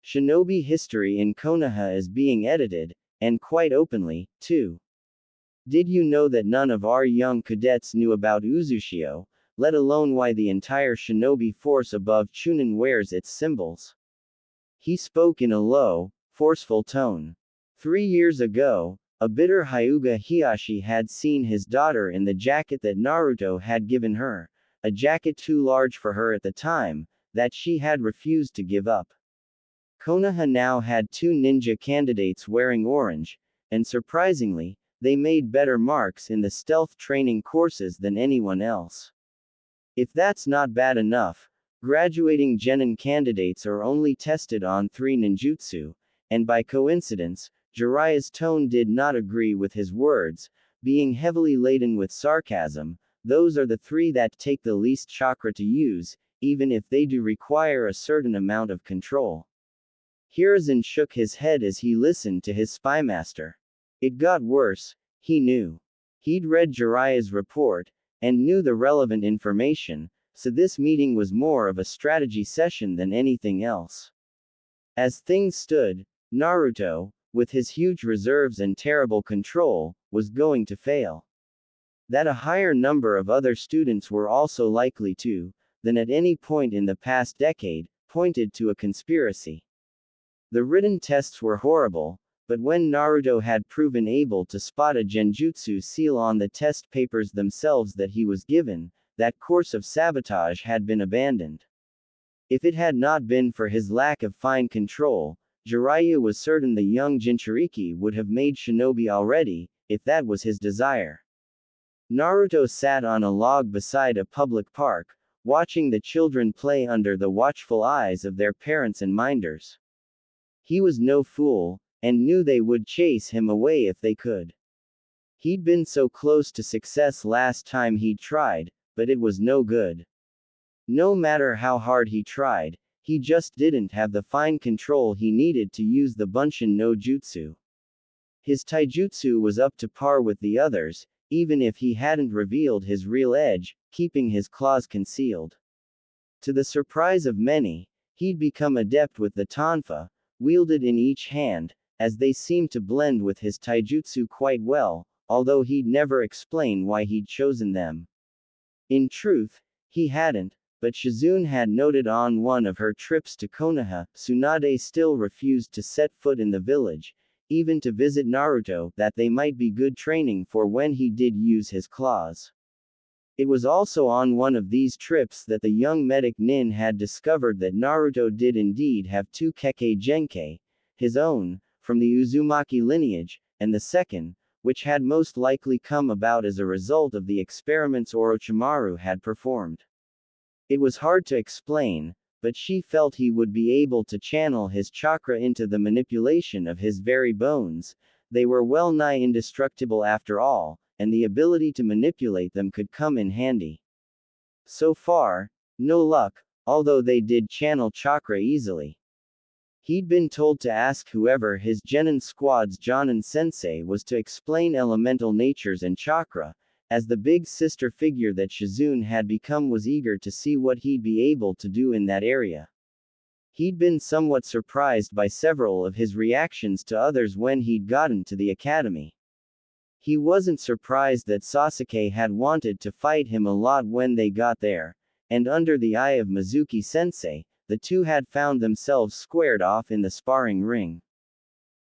S1: Shinobi history in Konoha is being edited, and quite openly, too. Did you know that none of our young cadets knew about Uzushio, let alone why the entire shinobi force above Chunin wears its symbols? He spoke in a low, forceful tone. 3 years ago, a bitter Hyuga Hiyashi had seen his daughter in the jacket that Naruto had given her, a jacket too large for her at the time, that she had refused to give up. Konoha now had 2 ninja candidates wearing orange, and surprisingly, they made better marks in the stealth training courses than anyone else. If that's not bad enough, graduating genin candidates are only tested on 3 ninjutsu, and by coincidence, Jiraiya's tone did not agree with his words, being heavily laden with sarcasm. Those are the 3 that take the least chakra to use, even if they do require a certain amount of control. Hiruzen shook his head as he listened to his spymaster. It got worse, he knew. He'd read Jiraiya's report, and knew the relevant information, so this meeting was more of a strategy session than anything else. As things stood, Naruto, with his huge reserves and terrible control, was going to fail. That a higher number of other students were also likely to, than at any point in the past decade, pointed to a conspiracy. The written tests were horrible, but when Naruto had proven able to spot a genjutsu seal on the test papers themselves that he was given, that course of sabotage had been abandoned. If it had not been for his lack of fine control, Jiraiya was certain the young Jinchuriki would have made shinobi already, if that was his desire. Naruto sat on a log beside a public park, watching the children play under the watchful eyes of their parents and minders. He was no fool, and knew they would chase him away if they could. He'd been so close to success last time he'd tried, but it was no good. No matter how hard he tried, he just didn't have the fine control he needed to use the Bunshin no Jutsu. His taijutsu was up to par with the others, even if he hadn't revealed his real edge, keeping his claws concealed. To the surprise of many, he'd become adept with the tonfa, wielded in each hand, as they seemed to blend with his taijutsu quite well, although he'd never explain why he'd chosen them. In truth, he hadn't, but Shizune had noted on one of her trips to Konoha, Tsunade still refused to set foot in the village, even to visit Naruto, that they might be good training for when he did use his claws. It was also on one of these trips that the young medic Nin had discovered that Naruto did indeed have 2 Kekkei Genkei, his own, from the Uzumaki lineage, and the second, which had most likely come about as a result of the experiments Orochimaru had performed. It was hard to explain, but she felt he would be able to channel his chakra into the manipulation of his very bones. They were well nigh indestructible after all, and the ability to manipulate them could come in handy. So far, no luck, although they did channel chakra easily. He'd been told to ask whoever his genin squad's Jonin sensei was to explain elemental natures and chakra, as the big sister figure that Shizune had become was eager to see what he'd be able to do in that area. He'd been somewhat surprised by several of his reactions to others when he'd gotten to the academy. He wasn't surprised that Sasuke had wanted to fight him a lot when they got there, and under the eye of Mizuki-sensei, the two had found themselves squared off in the sparring ring.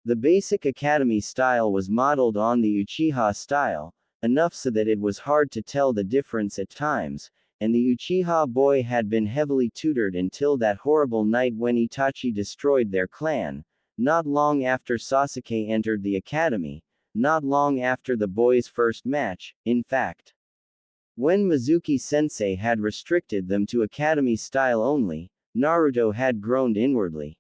S1: The basic academy style was modeled on the Uchiha style, enough so that it was hard to tell the difference at times, and the Uchiha boy had been heavily tutored until that horrible night when Itachi destroyed their clan, not long after Sasuke entered the academy, not long after the boys' first match, in fact. When Mizuki-sensei had restricted them to academy style only, Naruto had groaned inwardly.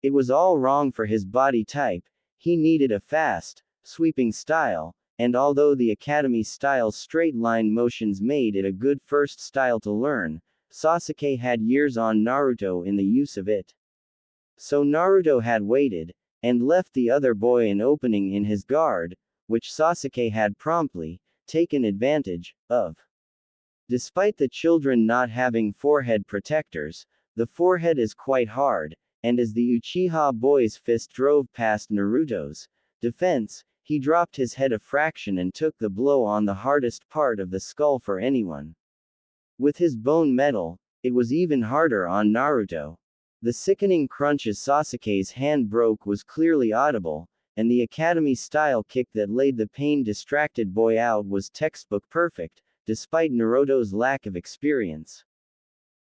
S1: It was all wrong for his body type, he needed a fast, sweeping style, and although the academy style's straight-line motions made it a good first style to learn, Sasuke had years on Naruto in the use of it. So Naruto had waited, and left the other boy an opening in his guard, which Sasuke had promptly taken advantage of. Despite the children not having forehead protectors, the forehead is quite hard, and as the Uchiha boy's fist drove past Naruto's defense, he dropped his head a fraction and took the blow on the hardest part of the skull for anyone. With his bone metal, it was even harder on Naruto. The sickening crunch as Sasuke's hand broke was clearly audible, and the academy-style kick that laid the pain-distracted boy out was textbook perfect, despite Naruto's lack of experience.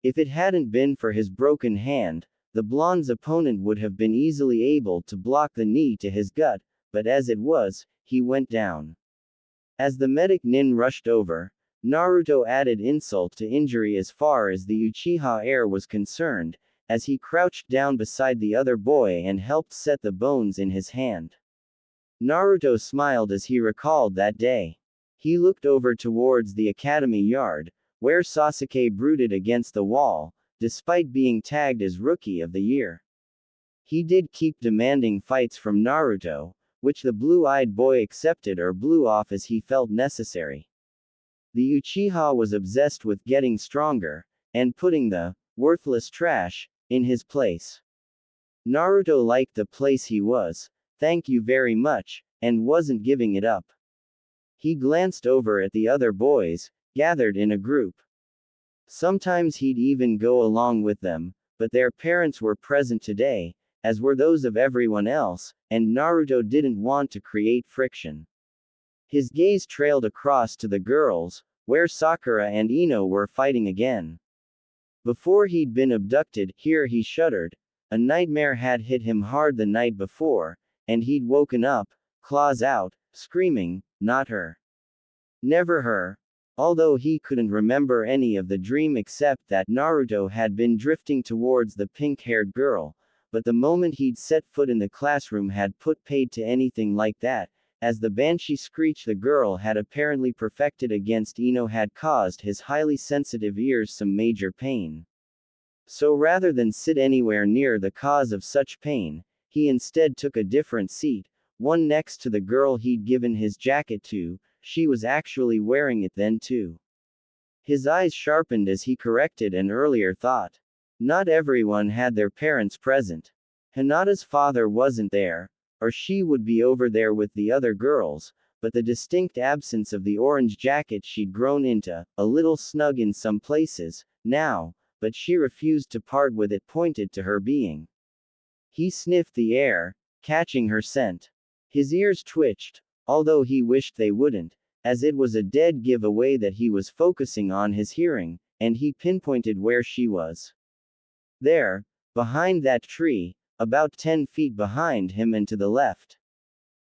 S1: If it hadn't been for his broken hand, the blonde's opponent would have been easily able to block the knee to his gut, but as it was, he went down. As the medic nin rushed over, Naruto added insult to injury as far as the Uchiha heir was concerned, as he crouched down beside the other boy and helped set the bones in his hand. Naruto smiled as he recalled that day. He looked over towards the academy yard, where Sasuke brooded against the wall, despite being tagged as Rookie of the Year. He did keep demanding fights from Naruto, which the blue-eyed boy accepted or blew off as he felt necessary. The Uchiha was obsessed with getting stronger, and putting the worthless trash in his place. Naruto liked the place he was, thank you very much, and wasn't giving it up. He glanced over at the other boys, gathered in a group. Sometimes he'd even go along with them, but their parents were present today, as were those of everyone else, and Naruto didn't want to create friction. His gaze trailed across to the girls, where Sakura and Ino were fighting again. Before he'd been abducted, here he shuddered, a nightmare had hit him hard the night before, and he'd woken up, claws out, screaming, not her. Never her. Although he couldn't remember any of the dream except that Naruto had been drifting towards the pink-haired girl, but the moment he'd set foot in the classroom had put paid to anything like that, as the banshee screech the girl had apparently perfected against Ino had caused his highly sensitive ears some major pain. So rather than sit anywhere near the cause of such pain, he instead took a different seat, one next to the girl he'd given his jacket to. She was actually wearing it then too. His eyes sharpened as he corrected an earlier thought. Not everyone had their parents present. Hinata's father wasn't there, or she would be over there with the other girls, but the distinct absence of the orange jacket she'd grown into, a little snug in some places, now, but she refused to part with it pointed to her being. He sniffed the air, catching her scent. His ears twitched, although he wished they wouldn't, as it was a dead giveaway that he was focusing on his hearing, and he pinpointed where she was. There, behind that tree, about 10 feet behind him and to the left.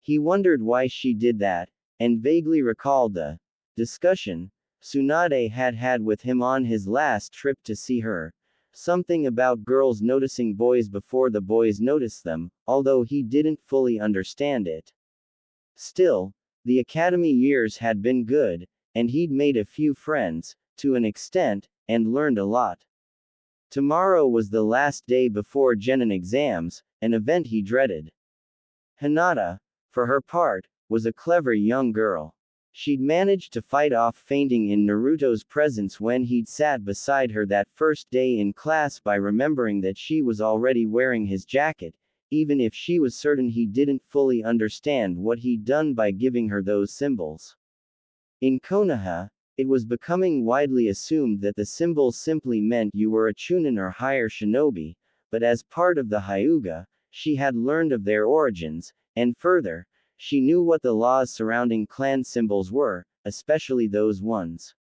S1: He wondered why she did that, and vaguely recalled the discussion Tsunade had had with him on his last trip to see her. Something about girls noticing boys before the boys noticed them, although he didn't fully understand it. Still, the academy years had been good, and he'd made a few friends, to an extent, and learned a lot. Tomorrow was the last day before Genin exams, an event he dreaded. Hinata, for her part, was a clever young girl. She'd managed to fight off fainting in Naruto's presence when he'd sat beside her that first day in class by remembering that she was already wearing his jacket, even if she was certain he didn't fully understand what he'd done by giving her those symbols. In Konoha, it was becoming widely assumed that the symbols simply meant you were a Chunin or higher shinobi, but as part of the Hyuga, she had learned of their origins, and further, she knew what the laws surrounding clan symbols were, especially those ones.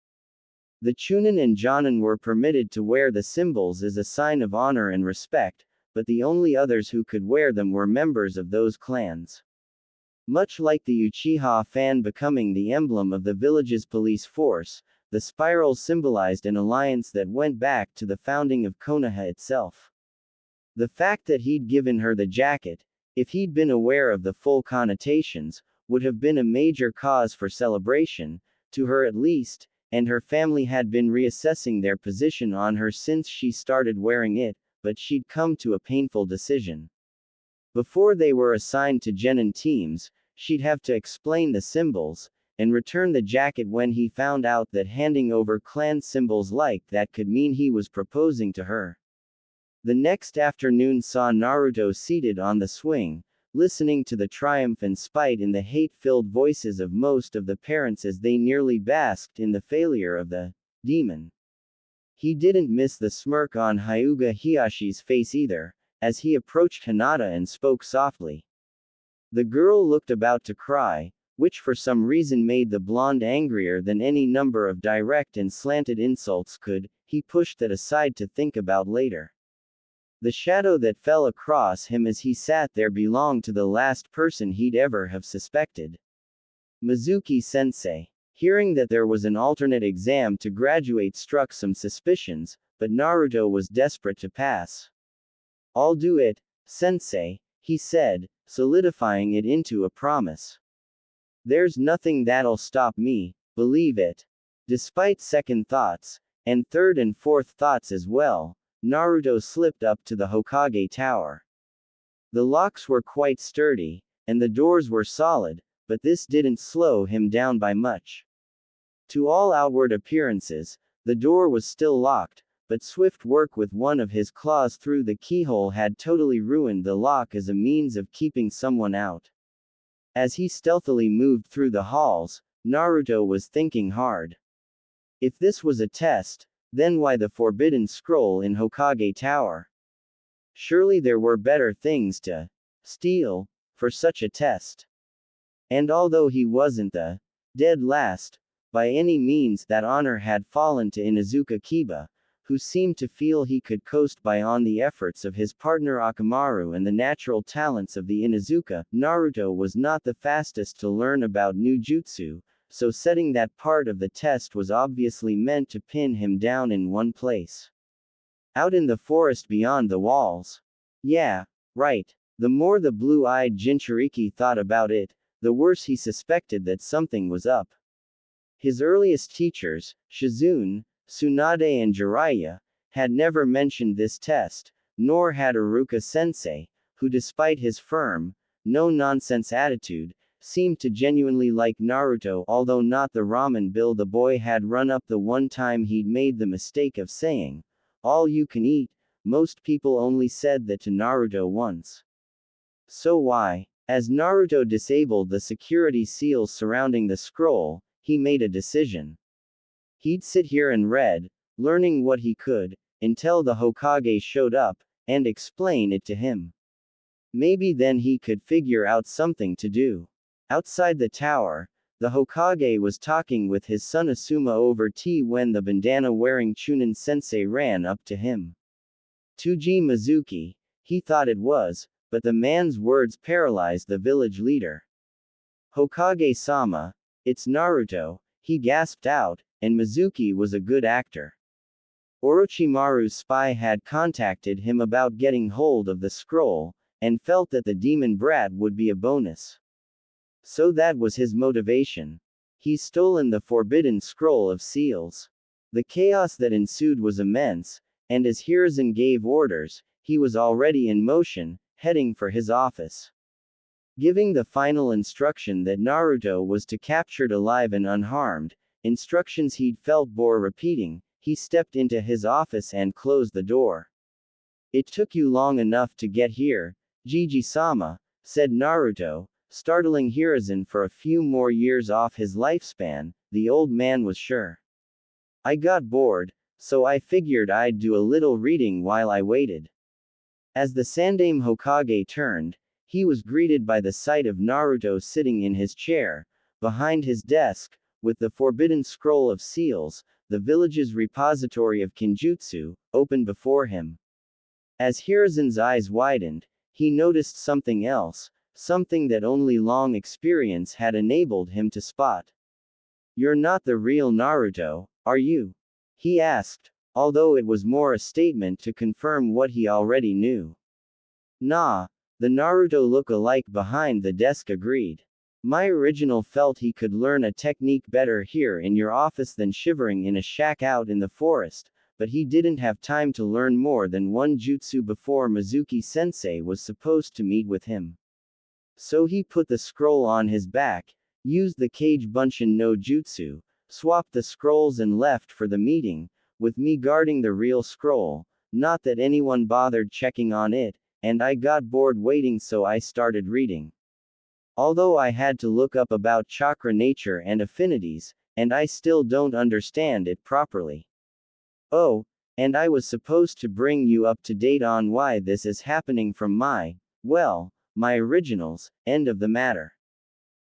S1: The Chunin and Jonin were permitted to wear the symbols as a sign of honor and respect, but the only others who could wear them were members of those clans. Much like the Uchiha fan becoming the emblem of the village's police force, the spiral symbolized an alliance that went back to the founding of Konoha itself. The fact that he'd given her the jacket, if he'd been aware of the full connotations, would have been a major cause for celebration, to her at least, and her family had been reassessing their position on her since she started wearing it, but she'd come to a painful decision. Before they were assigned to genin teams, she'd have to explain the symbols, and return the jacket when he found out that handing over clan symbols like that could mean he was proposing to her. The next afternoon saw Naruto seated on the swing, listening to the triumph and spite in the hate-filled voices of most of the parents as they nearly basked in the failure of the demon. He didn't miss the smirk on Hyuga Hiyashi's face either, as he approached Hinata and spoke softly. The girl looked about to cry, which for some reason made the blonde angrier than any number of direct and slanted insults could. He pushed that aside to think about later. The shadow that fell across him as he sat there belonged to the last person he'd ever have suspected. Mizuki-sensei. Hearing that there was an alternate exam to graduate struck some suspicions, but Naruto was desperate to pass. "I'll do it, sensei," he said, solidifying it into a promise. "There's nothing that'll stop me, believe it." Despite second thoughts, and third and fourth thoughts as well, Naruto slipped up to the Hokage tower. The locks were quite sturdy, and the doors were solid, but this didn't slow him down by much. To all outward appearances, the door was still locked, but swift work with one of his claws through the keyhole had totally ruined the lock as a means of keeping someone out. As he stealthily moved through the halls, Naruto was thinking hard. If this was a test, then why the forbidden scroll in Hokage Tower? Surely there were better things to steal for such a test. And although he wasn't the dead last, by any means, that honor had fallen to Inuzuka Kiba, who seemed to feel he could coast by on the efforts of his partner Akamaru and the natural talents of the Inuzuka. Naruto was not the fastest to learn about new jutsu, so setting that part of the test was obviously meant to pin him down in one place. Out in the forest beyond the walls. Yeah, right. The more the blue-eyed Jinchuriki thought about it, the worse he suspected that something was up. His earliest teachers, Shizune, Tsunade and Jiraiya, had never mentioned this test, nor had Iruka-sensei, who despite his firm, no-nonsense attitude, seemed to genuinely like Naruto, although not the ramen bill the boy had run up the one time he'd made the mistake of saying, "All you can eat." Most people only said that to Naruto once. So why? As Naruto disabled the security seals surrounding the scroll, he made a decision. He'd sit here and read, learning what he could, until the Hokage showed up, and explain it to him. Maybe then he could figure out something to do. Outside the tower, the Hokage was talking with his son Asuma over tea when the bandana-wearing Chunin sensei ran up to him. Tuji Mizuki, he thought it was, but the man's words paralyzed the village leader. "Hokage-sama, it's Naruto," he gasped out, and Mizuki was a good actor. Orochimaru's spy had contacted him about getting hold of the scroll, and felt that the demon brat would be a bonus. So that was his motivation. He's stolen the forbidden scroll of seals. The chaos that ensued was immense, and as Hiruzen gave orders, he was already in motion, heading for his office. Giving the final instruction that Naruto was to captured alive and unharmed, instructions he'd felt bore repeating, he stepped into his office and closed the door. It took you long enough to get here, Gigi-sama, said Naruto, startling Hiruzen for a few more years off his lifespan. The old man was sure. I got bored, so I figured I'd do a little reading while I waited. As the Sandaime Hokage turned, he was greeted by the sight of Naruto sitting in his chair, behind his desk, with the forbidden scroll of seals, the village's repository of kinjutsu, open before him. As Hiruzen's eyes widened, he noticed something else, something that only long experience had enabled him to spot. You're not the real Naruto, are you? He asked, although it was more a statement to confirm what he already knew. Nah, the Naruto look-alike behind the desk agreed. My original felt he could learn a technique better here in your office than shivering in a shack out in the forest, but he didn't have time to learn more than one jutsu before Mizuki-sensei was supposed to meet with him. So he put the scroll on his back, used the Kage Bunshin no Jutsu, swapped the scrolls and left for the meeting, with me guarding the real scroll, not that anyone bothered checking on it, and I got bored waiting so I started reading. Although I had to look up about chakra nature and affinities, and I still don't understand it properly. Oh, and I was supposed to bring you up to date on why this is happening from my originals, end of the matter.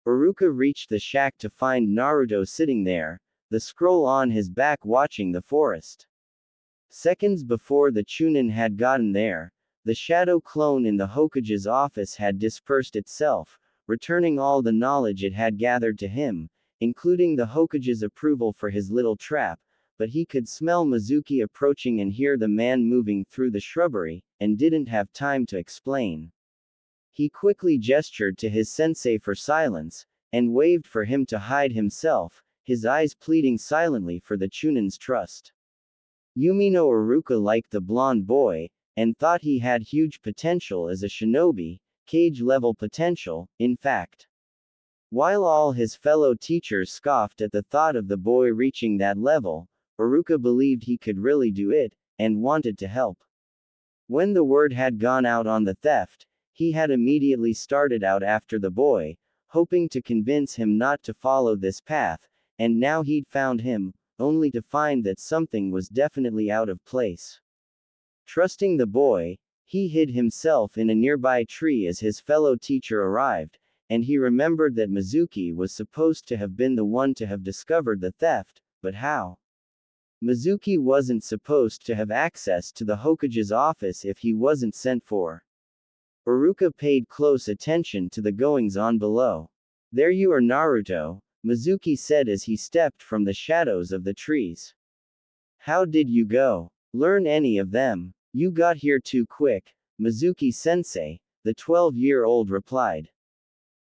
S1: Iruka reached the shack to find Naruto sitting there, the scroll on his back watching the forest. Seconds before the Chunin had gotten there, the shadow clone in the Hokage's office had dispersed itself, returning all the knowledge it had gathered to him, including the Hokage's approval for his little trap, but he could smell Mizuki approaching and hear the man moving through the shrubbery, and didn't have time to explain. He quickly gestured to his sensei for silence, and waved for him to hide himself, his eyes pleading silently for the Chunin's trust. Yumino Iruka liked the blonde boy, and thought he had huge potential as a shinobi, Kage-level potential, in fact. While all his fellow teachers scoffed at the thought of the boy reaching that level, Iruka believed he could really do it, and wanted to help. When the word had gone out on the theft, he had immediately started out after the boy, hoping to convince him not to follow this path, and now he'd found him, only to find that something was definitely out of place. Trusting the boy, he hid himself in a nearby tree as his fellow teacher arrived, and he remembered that Mizuki was supposed to have been the one to have discovered the theft, but how? Mizuki wasn't supposed to have access to the Hokage's office if he wasn't sent for. Iruka paid close attention to the goings-on below. There you are, Naruto, Mizuki said as he stepped from the shadows of the trees. How did you go? Learn any of them? You got here too quick, Mizuki-sensei, the 12-year-old replied.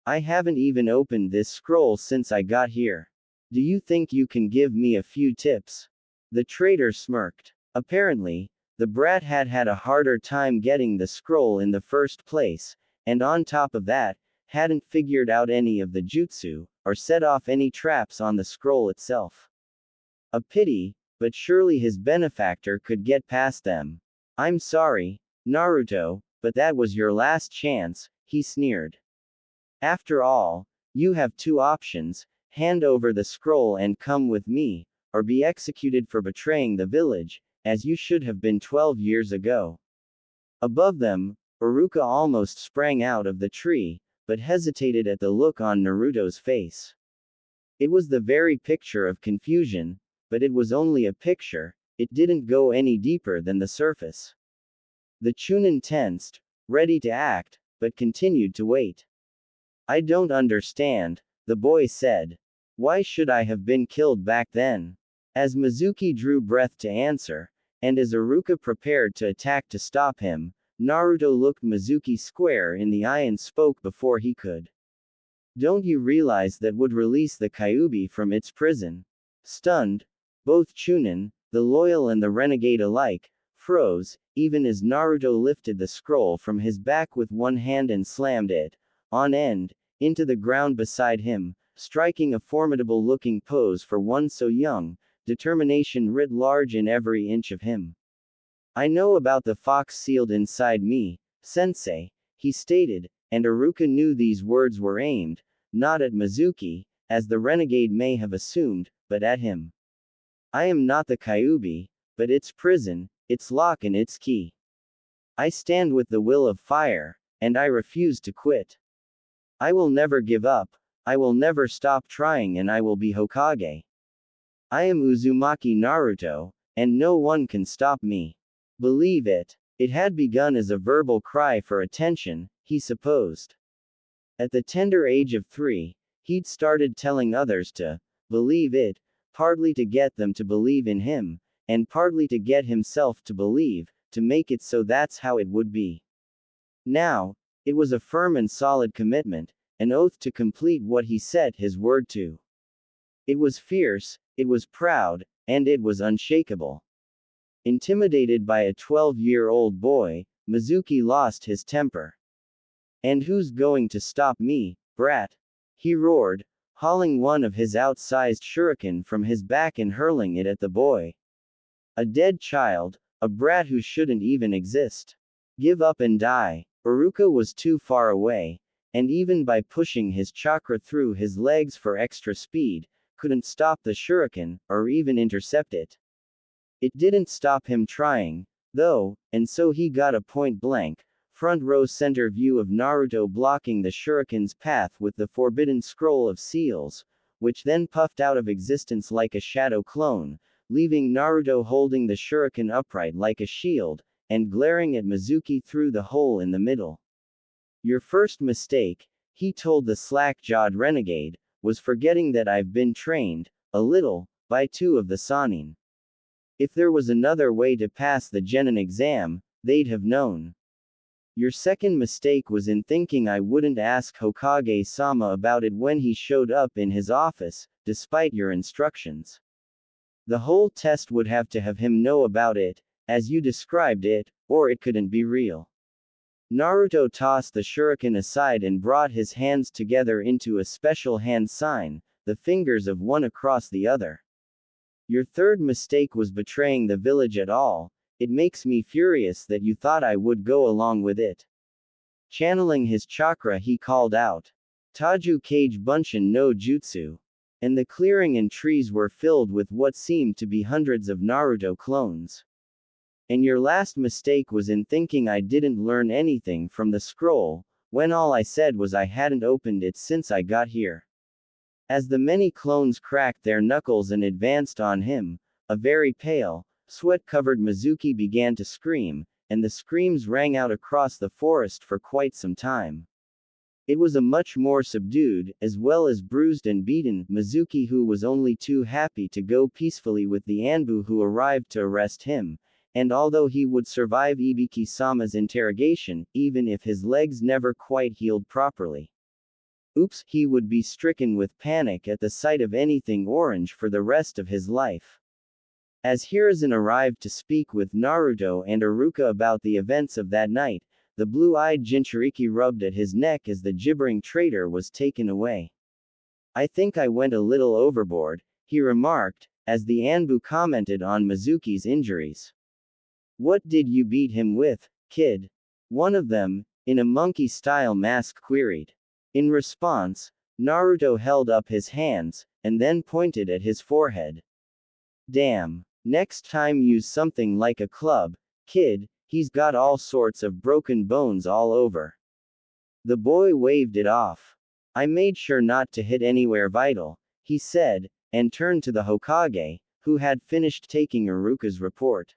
S1: I haven't even opened this scroll since I got here. Do you think you can give me a few tips? The traitor smirked. Apparently, the brat had had a harder time getting the scroll in the first place, and on top of that, hadn't figured out any of the jutsu, or set off any traps on the scroll itself. A pity, but surely his benefactor could get past them. I'm sorry, Naruto, but that was your last chance, he sneered. After all, you have two options, hand over the scroll and come with me, or be executed for betraying the village, as you should have been 12 years ago. Above them, Iruka almost sprang out of the tree, but hesitated at the look on Naruto's face. It was the very picture of confusion, but it was only a picture, it didn't go any deeper than the surface. The Chunin tensed, ready to act, but continued to wait. I don't understand, the boy said. Why should I have been killed back then? As Mizuki drew breath to answer, and as Iruka prepared to attack to stop him, Naruto looked Mizuki square in the eye and spoke before he could. Don't you realize that would release the Kyuubi from its prison? Stunned, both Chunin, the loyal and the renegade alike, froze, even as Naruto lifted the scroll from his back with one hand and slammed it, on end, into the ground beside him, striking a formidable-looking pose for one so young, determination writ large in every inch of him. "I know about the fox sealed inside me, sensei," he stated, and Iruka knew these words were aimed, not at Mizuki, as the renegade may have assumed, but at him. "I am not the Kyuubi, but its prison, its lock and its key. I stand with the will of fire, and I refuse to quit. I will never give up, I will never stop trying, and I will be Hokage. I am Uzumaki Naruto, and no one can stop me. Believe it." It had begun as a verbal cry for attention, he supposed. At the tender age of 3, he'd started telling others to believe it, partly to get them to believe in him, and partly to get himself to believe, to make it so that's how it would be. Now, it was a firm and solid commitment, an oath to complete what he set his word to. It was fierce, it was proud, and it was unshakable. Intimidated by a 12-year-old boy, Mizuki lost his temper. "And who's going to stop me, brat?" he roared, hauling one of his outsized shuriken from his back and hurling it at the boy. "A dead child, a brat who shouldn't even exist. Give up and die." Iruka was too far away, and even by pushing his chakra through his legs for extra speed, couldn't stop the shuriken, or even intercept it. It didn't stop him trying, though, and so he got a point-blank, front-row center view of Naruto blocking the shuriken's path with the forbidden scroll of seals, which then puffed out of existence like a shadow clone, leaving Naruto holding the shuriken upright like a shield, and glaring at Mizuki through the hole in the middle. "Your first mistake," he told the slack-jawed renegade, "was forgetting that I've been trained, a little, by 2 of the Sannin. If there was another way to pass the genin exam, they'd have known. Your second mistake was in thinking I wouldn't ask Hokage-sama about it when he showed up in his office, despite your instructions. The whole test would have to have him know about it, as you described it, or it couldn't be real." Naruto tossed the shuriken aside and brought his hands together into a special hand sign, the fingers of one across the other. "Your third mistake was betraying the village at all. It makes me furious that you thought I would go along with it." Channeling his chakra, he called out, "Taju Kage Bunshin no Jutsu." And the clearing and trees were filled with what seemed to be hundreds of Naruto clones. "And your last mistake was in thinking I didn't learn anything from the scroll, when all I said was I hadn't opened it since I got here." As the many clones cracked their knuckles and advanced on him, a very pale, sweat-covered Mizuki began to scream, and the screams rang out across the forest for quite some time. It was a much more subdued, as well as bruised and beaten, Mizuki who was only too happy to go peacefully with the Anbu who arrived to arrest him, and although he would survive Ibiki-sama's interrogation, even if his legs never quite healed properly. Oops, he would be stricken with panic at the sight of anything orange for the rest of his life. As Hiruzen arrived to speak with Naruto and Iruka about the events of that night, the blue-eyed Jinchuriki rubbed at his neck as the gibbering traitor was taken away. "I think I went a little overboard," he remarked, as the Anbu commented on Mizuki's injuries. "What did you beat him with, kid?" one of them, in a monkey-style mask, queried. In response, Naruto held up his hands, and then pointed at his forehead. "Damn. Next time use something like a club, kid, he's got all sorts of broken bones all over." The boy waved it off. "I made sure not to hit anywhere vital," he said, and turned to the Hokage, who had finished taking Iruka's report.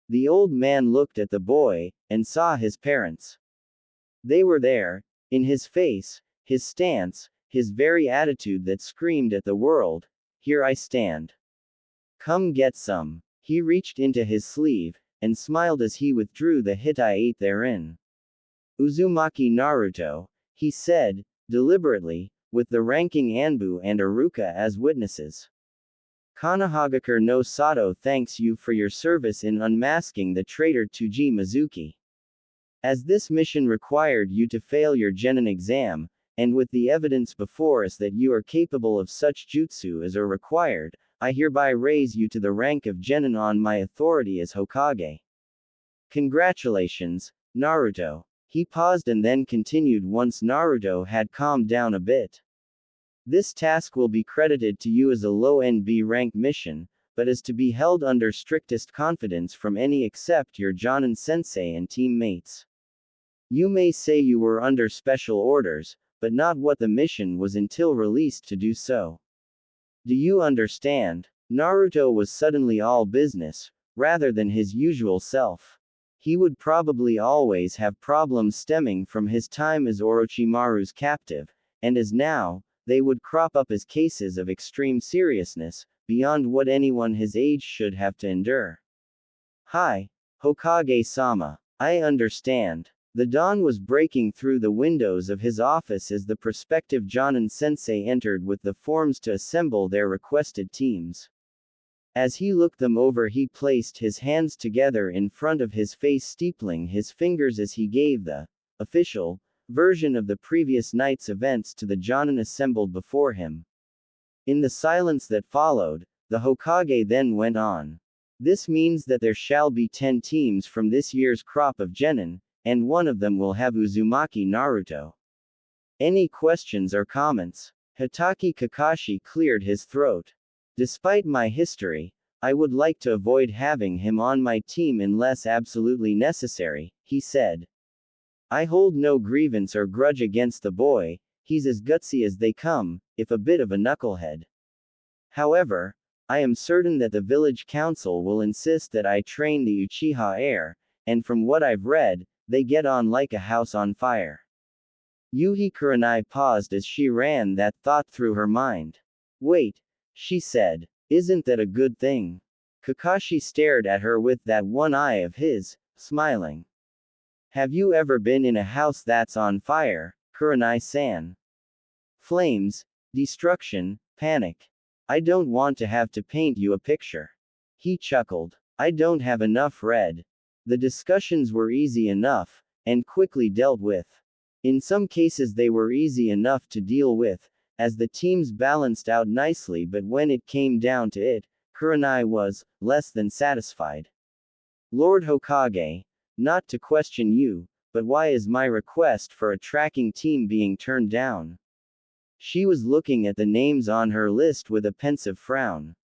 S1: The old man looked at the boy, and saw his parents. They were there, in his face, his stance, his very attitude that screamed at the world, "Here I stand. Come get some." He reached into his sleeve, and smiled as he withdrew the hit I ate therein. "Uzumaki Naruto," he said, deliberately, with the ranking Anbu and Iruka as witnesses. "Konohagakure no Sato thanks you for your service in unmasking the traitor Tsuji Mizuki. As this mission required you to fail your genin exam, and with the evidence before us that you are capable of such jutsu as are required, I hereby raise you to the rank of genin on my authority as Hokage. Congratulations, Naruto. He paused and then continued once Naruto had calmed down a bit. This task will be credited to you as a low NB rank mission, but is to be held under strictest confidence from any except your Jonin sensei and teammates. You may say you were under special orders, but not what the mission was until released to do so. Do you understand? Naruto was suddenly all business, rather than his usual self. He would probably always have problems stemming from his time as Orochimaru's captive, and as now, they would crop up as cases of extreme seriousness, beyond what anyone his age should have to endure. Hi, Hokage-sama. I understand. The dawn was breaking through the windows of his office as the prospective Jonin sensei entered with the forms to assemble their requested teams. As he looked them over, he placed his hands together in front of his face, steepling his fingers as he gave the official version of the previous night's events to the Jonin assembled before him. In the silence that followed, the Hokage then went on. This means that there shall be 10 teams from this year's crop of genin, and one of them will have Uzumaki Naruto. Any questions or comments? Hitaki Kakashi cleared his throat. Despite my history, I would like to avoid having him on my team unless absolutely necessary, he said. I hold no grievance or grudge against the boy, he's as gutsy as they come, if a bit of a knucklehead. However, I am certain that the village council will insist that I train the Uchiha heir, and from what I've read, they get on like a house on fire. Yuhi Kurenai paused as she ran that thought through her mind. Wait, she said, isn't that a good thing? Kakashi stared at her with that one eye of his, smiling. Have you ever been in a house that's on fire, Kurenai-san? Flames, destruction, panic. I don't want to have to paint you a picture. He chuckled. I don't have enough red. The discussions were easy enough, and quickly dealt with. In some cases they were easy enough to deal with, as the teams balanced out nicely, but when it came down to it, Kurenai was less than satisfied. Lord Hokage, not to question you, but why is my request for a tracking team being turned down? She was looking at the names on her list with a pensive frown.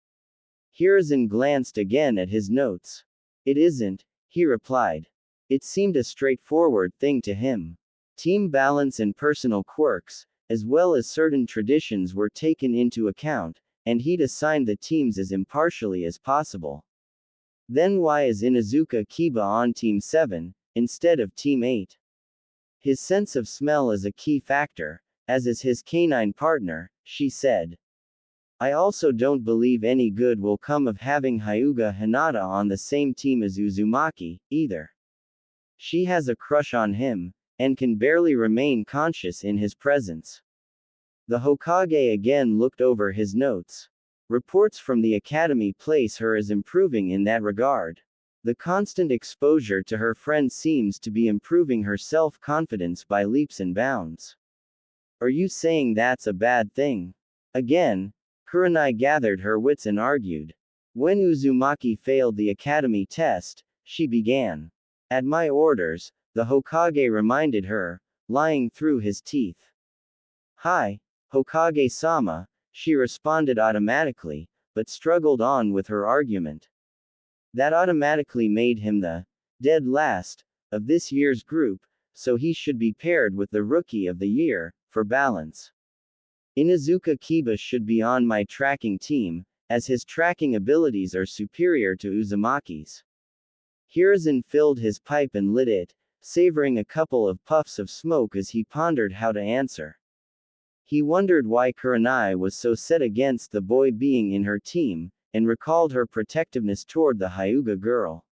S1: Hiruzen glanced again at his notes. It isn't, he replied. It seemed a straightforward thing to him. Team balance and personal quirks, as well as certain traditions, were taken into account, and he'd assigned the teams as impartially as possible. Then why is Inuzuka Kiba on Team 7, instead of Team 8? His sense of smell is a key factor, as is his canine partner, she said. I also don't believe any good will come of having Hyuga Hinata on the same team as Uzumaki, either. She has a crush on him, and can barely remain conscious in his presence. The Hokage again looked over his notes. Reports from the academy place her as improving in that regard. The constant exposure to her friend seems to be improving her self-confidence by leaps and bounds. Are you saying that's a bad thing? Again, Kurenai gathered her wits and argued. When Uzumaki failed the academy test, she began. At my orders, the Hokage reminded her, lying through his teeth. Hi, Hokage-sama, she responded automatically, but struggled on with her argument. That automatically made him the dead last of this year's group, so he should be paired with the rookie of the year, for balance. Inuzuka Kiba should be on my tracking team, as his tracking abilities are superior to Uzumaki's. Hiruzen filled his pipe and lit it, savoring a couple of puffs of smoke as he pondered how to answer. He wondered why Kurenai was so set against the boy being in her team, and recalled her protectiveness toward the Hyuga girl.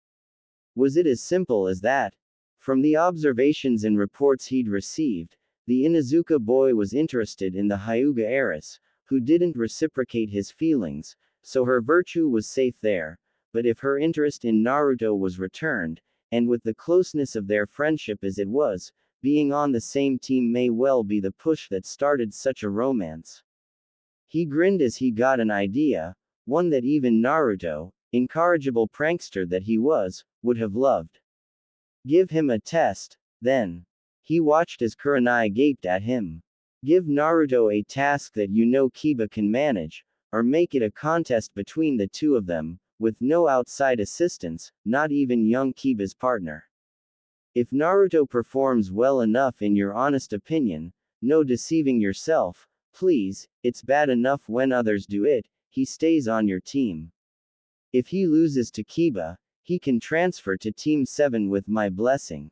S1: Was it as simple as that? From the observations and reports he'd received, the Inuzuka boy was interested in the Hyuga heiress, who didn't reciprocate his feelings, so her virtue was safe there, but if her interest in Naruto was returned, and with the closeness of their friendship as it was, being on the same team may well be the push that started such a romance. He grinned as he got an idea, one that even Naruto, incorrigible prankster that he was, would have loved. Give him a test, then. He watched as Kurenai gaped at him. Give Naruto a task that you know Kiba can manage, or make it a contest between the two of them, with no outside assistance, not even young Kiba's partner. If Naruto performs well enough in your honest opinion, no deceiving yourself, please, it's bad enough when others do it, he stays on your team. If he loses to Kiba, he can transfer to Team 7 with my blessing.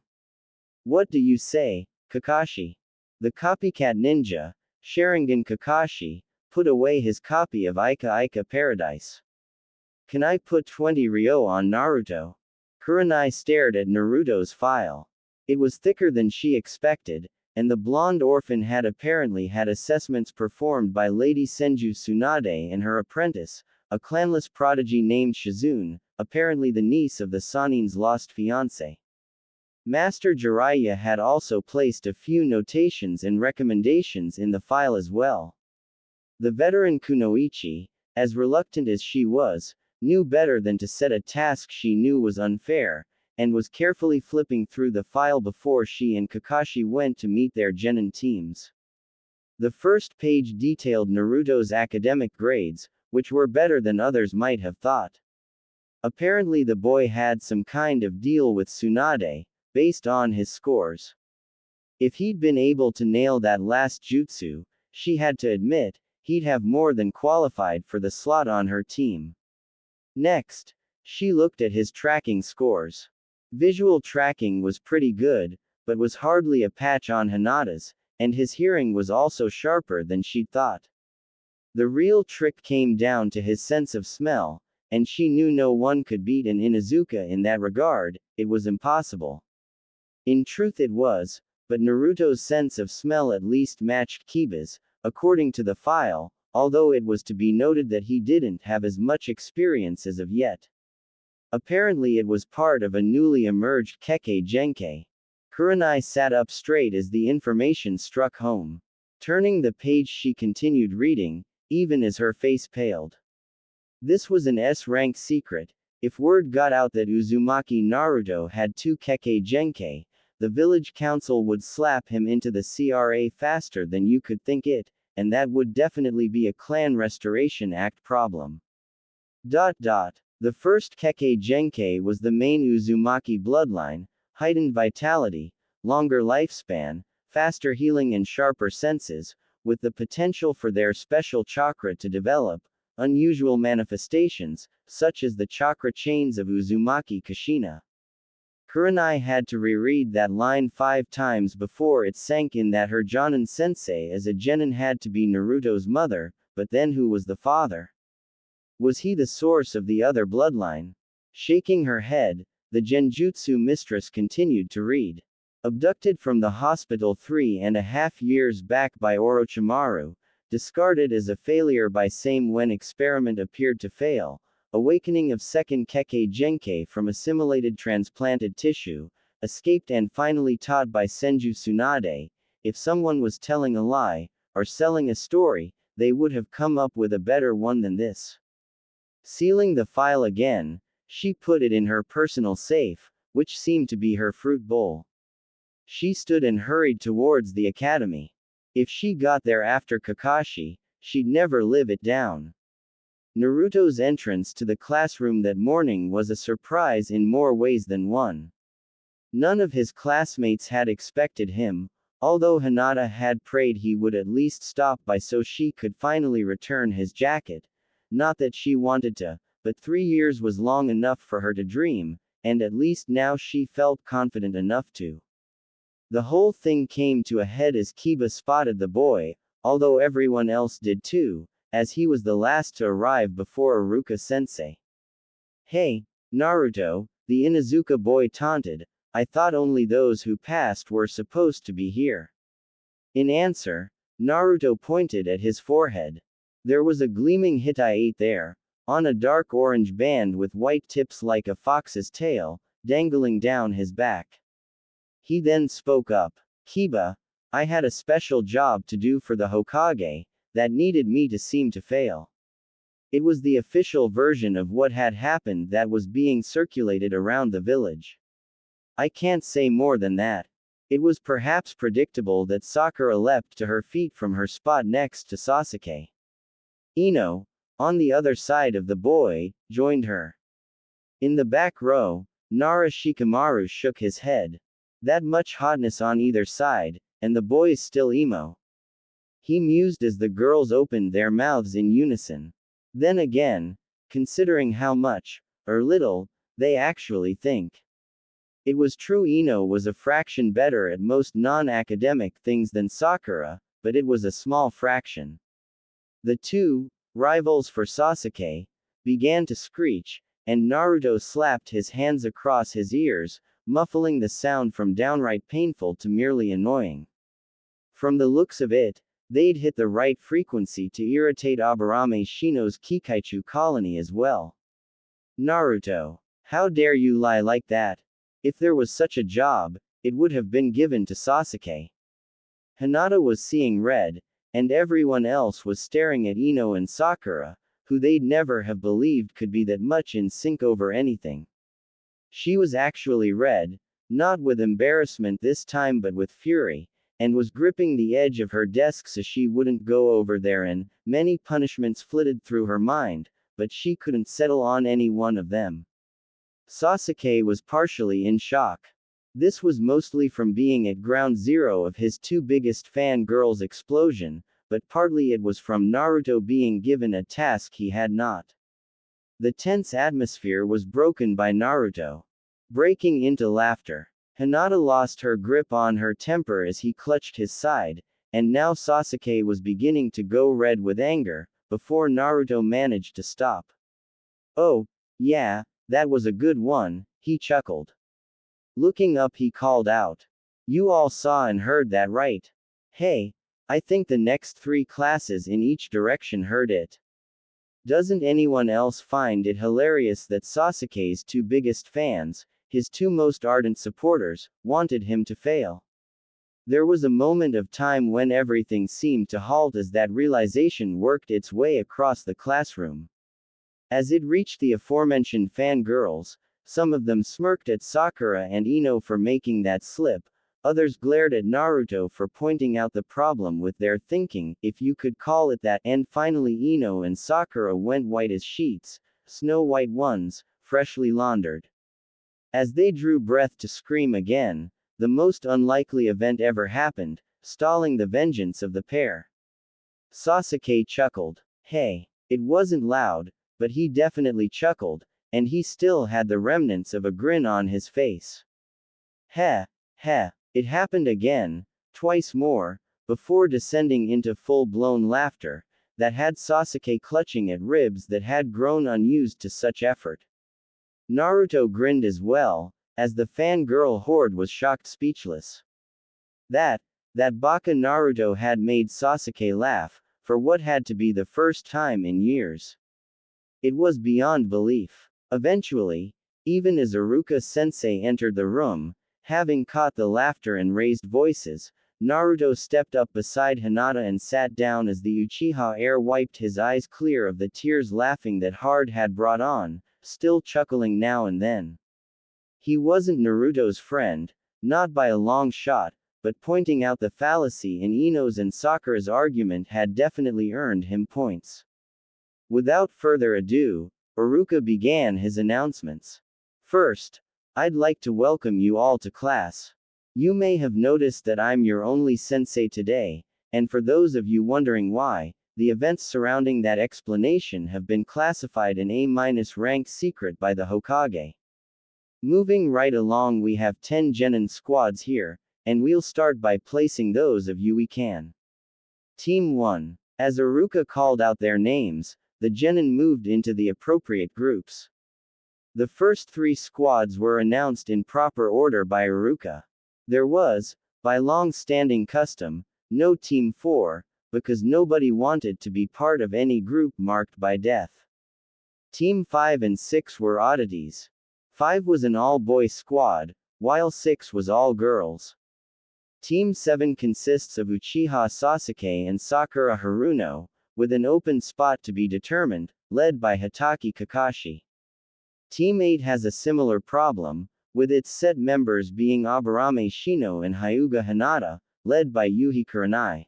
S1: What do you say, Kakashi? The copycat ninja, Sharingan Kakashi, put away his copy of Ika Ika Paradise. Can I put 20 Ryo on Naruto? Kurenai stared at Naruto's file. It was thicker than she expected, and the blonde orphan had apparently had assessments performed by Lady Senju Tsunade and her apprentice, a clanless prodigy named Shizune, apparently the niece of the Sanin's lost fiancé. Master Jiraiya had also placed a few notations and recommendations in the file as well. The veteran Kunoichi, as reluctant as she was, knew better than to set a task she knew was unfair, and was carefully flipping through the file before she and Kakashi went to meet their genin teams. The first page detailed Naruto's academic grades, which were better than others might have thought. Apparently the boy had some kind of deal with Tsunade, based on his scores. If he'd been able to nail that last jutsu, she had to admit, he'd have more than qualified for the slot on her team. Next, she looked at his tracking scores. Visual tracking was pretty good, but was hardly a patch on Hinata's, and his hearing was also sharper than she'd thought. The real trick came down to his sense of smell, and she knew no one could beat an Inuzuka in that regard, it was impossible. In truth it was, but Naruto's sense of smell at least matched Kiba's, according to the file, although it was to be noted that he didn't have as much experience as of yet. Apparently it was part of a newly emerged Kekkei Genkei. Kurenai sat up straight as the information struck home. Turning the page she continued reading, even as her face paled. This was an S-rank secret. If word got out that Uzumaki Naruto had 2 Kekkei Genkei, the village council would slap him into the CRA faster than you could think it, and that would definitely be a Clan Restoration Act problem. The first Kekkei Genkei was the main Uzumaki bloodline, heightened vitality, longer lifespan, faster healing and sharper senses, with the potential for their special chakra to develop unusual manifestations, such as the chakra chains of Uzumaki Kushina. Kurenai had to reread that line 5 times before it sank in that her Jonin sensei as a genin had to be Naruto's mother, but then who was the father? Was he the source of the other bloodline? Shaking her head, the Genjutsu mistress continued to read. Abducted from the hospital 3.5 years back by Orochimaru, discarded as a failure by Same when experiment appeared to fail, awakening of second Kekkei Genkei from assimilated transplanted tissue, escaped and finally taught by Senju Tsunade. If someone was telling a lie, or selling a story, they would have come up with a better one than this. Sealing the file again, she put it in her personal safe, which seemed to be her fruit bowl. She stood and hurried towards the academy. If she got there after Kakashi, she'd never live it down. Naruto's entrance to the classroom that morning was a surprise in more ways than one. None of his classmates had expected him, although Hinata had prayed he would at least stop by so she could finally return his jacket. Not that she wanted to, but 3 years was long enough for her to dream, and at least now she felt confident enough to. The whole thing came to a head as Kiba spotted the boy, although everyone else did too, as he was the last to arrive before Iruka-sensei. Hey, Naruto, the Inuzuka boy taunted, I thought only those who passed were supposed to be here. In answer, Naruto pointed at his forehead. There was a gleaming Hittite there, on a dark orange band with white tips like a fox's tail, dangling down his back. He then spoke up. Kiba, I had a special job to do for the Hokage, that needed me to seem to fail. It was the official version of what had happened that was being circulated around the village. I can't say more than that. It was perhaps predictable that Sakura leapt to her feet from her spot next to Sasuke. Ino, on the other side of the boy, joined her. In the back row, Nara Shikamaru shook his head. That much hotness on either side, and the boys still emo. He mused as the girls opened their mouths in unison. Then again, considering how much, or little, they actually think. It was true Ino was a fraction better at most non-academic things than Sakura, but it was a small fraction. The two, rivals for Sasuke, began to screech, and Naruto slapped his hands across his ears, muffling the sound from downright painful to merely annoying. From the looks of it, they'd hit the right frequency to irritate Aburame Shino's Kikaichu colony as well. Naruto, how dare you lie like that? If there was such a job, it would have been given to Sasuke. Hinata was seeing red, and everyone else was staring at Ino and Sakura, who they'd never have believed could be that much in sync over anything. She was actually red, not with embarrassment this time but with fury, and was gripping the edge of her desk so she wouldn't go over there, and many punishments flitted through her mind, but she couldn't settle on any one of them. Sasuke was partially in shock. This was mostly from being at ground zero of his two biggest fan girls' explosion, but partly it was from Naruto being given a task he had not. The tense atmosphere was broken by Naruto breaking into laughter. Hinata lost her grip on her temper as he clutched his side, and now Sasuke was beginning to go red with anger, before Naruto managed to stop. Oh, yeah, that was a good one, he chuckled. Looking up he called out. You all saw and heard that, right? Hey, I think the next 3 classes in each direction heard it. Doesn't anyone else find it hilarious that Sasuke's 2 biggest fans, his 2 most ardent supporters, wanted him to fail? There was a moment of time when everything seemed to halt as that realization worked its way across the classroom. As it reached the aforementioned fangirls, some of them smirked at Sakura and Ino for making that slip, others glared at Naruto for pointing out the problem with their thinking, if you could call it that, and finally Ino and Sakura went white as sheets, snow-white ones, freshly laundered. As they drew breath to scream again, the most unlikely event ever happened, stalling the vengeance of the pair. Sasuke chuckled. Hey, it wasn't loud, but he definitely chuckled, and he still had the remnants of a grin on his face. Heh, heh, it happened again, twice more, before descending into full-blown laughter, that had Sasuke clutching at ribs that had grown unused to such effort. Naruto grinned as well, as the fangirl horde was shocked speechless. That baka Naruto had made Sasuke laugh, for what had to be the first time in years. It was beyond belief. Eventually, even as Iruka-sensei entered the room, having caught the laughter and raised voices, Naruto stepped up beside Hinata and sat down as the Uchiha heir wiped his eyes clear of the tears laughing that hard had brought on, still chuckling now and then. He wasn't Naruto's friend, not by a long shot, but pointing out the fallacy in Ino's and Sakura's argument had definitely earned him points. Without further ado, Iruka began his announcements. First, I'd like to welcome you all to class. You may have noticed that I'm your only sensei today, and for those of you wondering why, the events surrounding that explanation have been classified an A- rank secret by the Hokage. Moving right along, we have 10 genin squads here, and we'll start by placing those of you we can. Team 1. As Iruka called out their names, the genin moved into the appropriate groups. The first 3 squads were announced in proper order by Iruka. There was, by long-standing custom, no Team 4, because nobody wanted to be part of any group marked by death. Team 5 and 6 were oddities. 5 was an all-boys squad, while 6 was all girls. Team 7 consists of Uchiha Sasuke and Sakura Haruno, with an open spot to be determined, led by Hitaki Kakashi. Team 8 has a similar problem, with its set members being Aburame Shino and Hyuga Hinata, led by Yuhi Kurenai.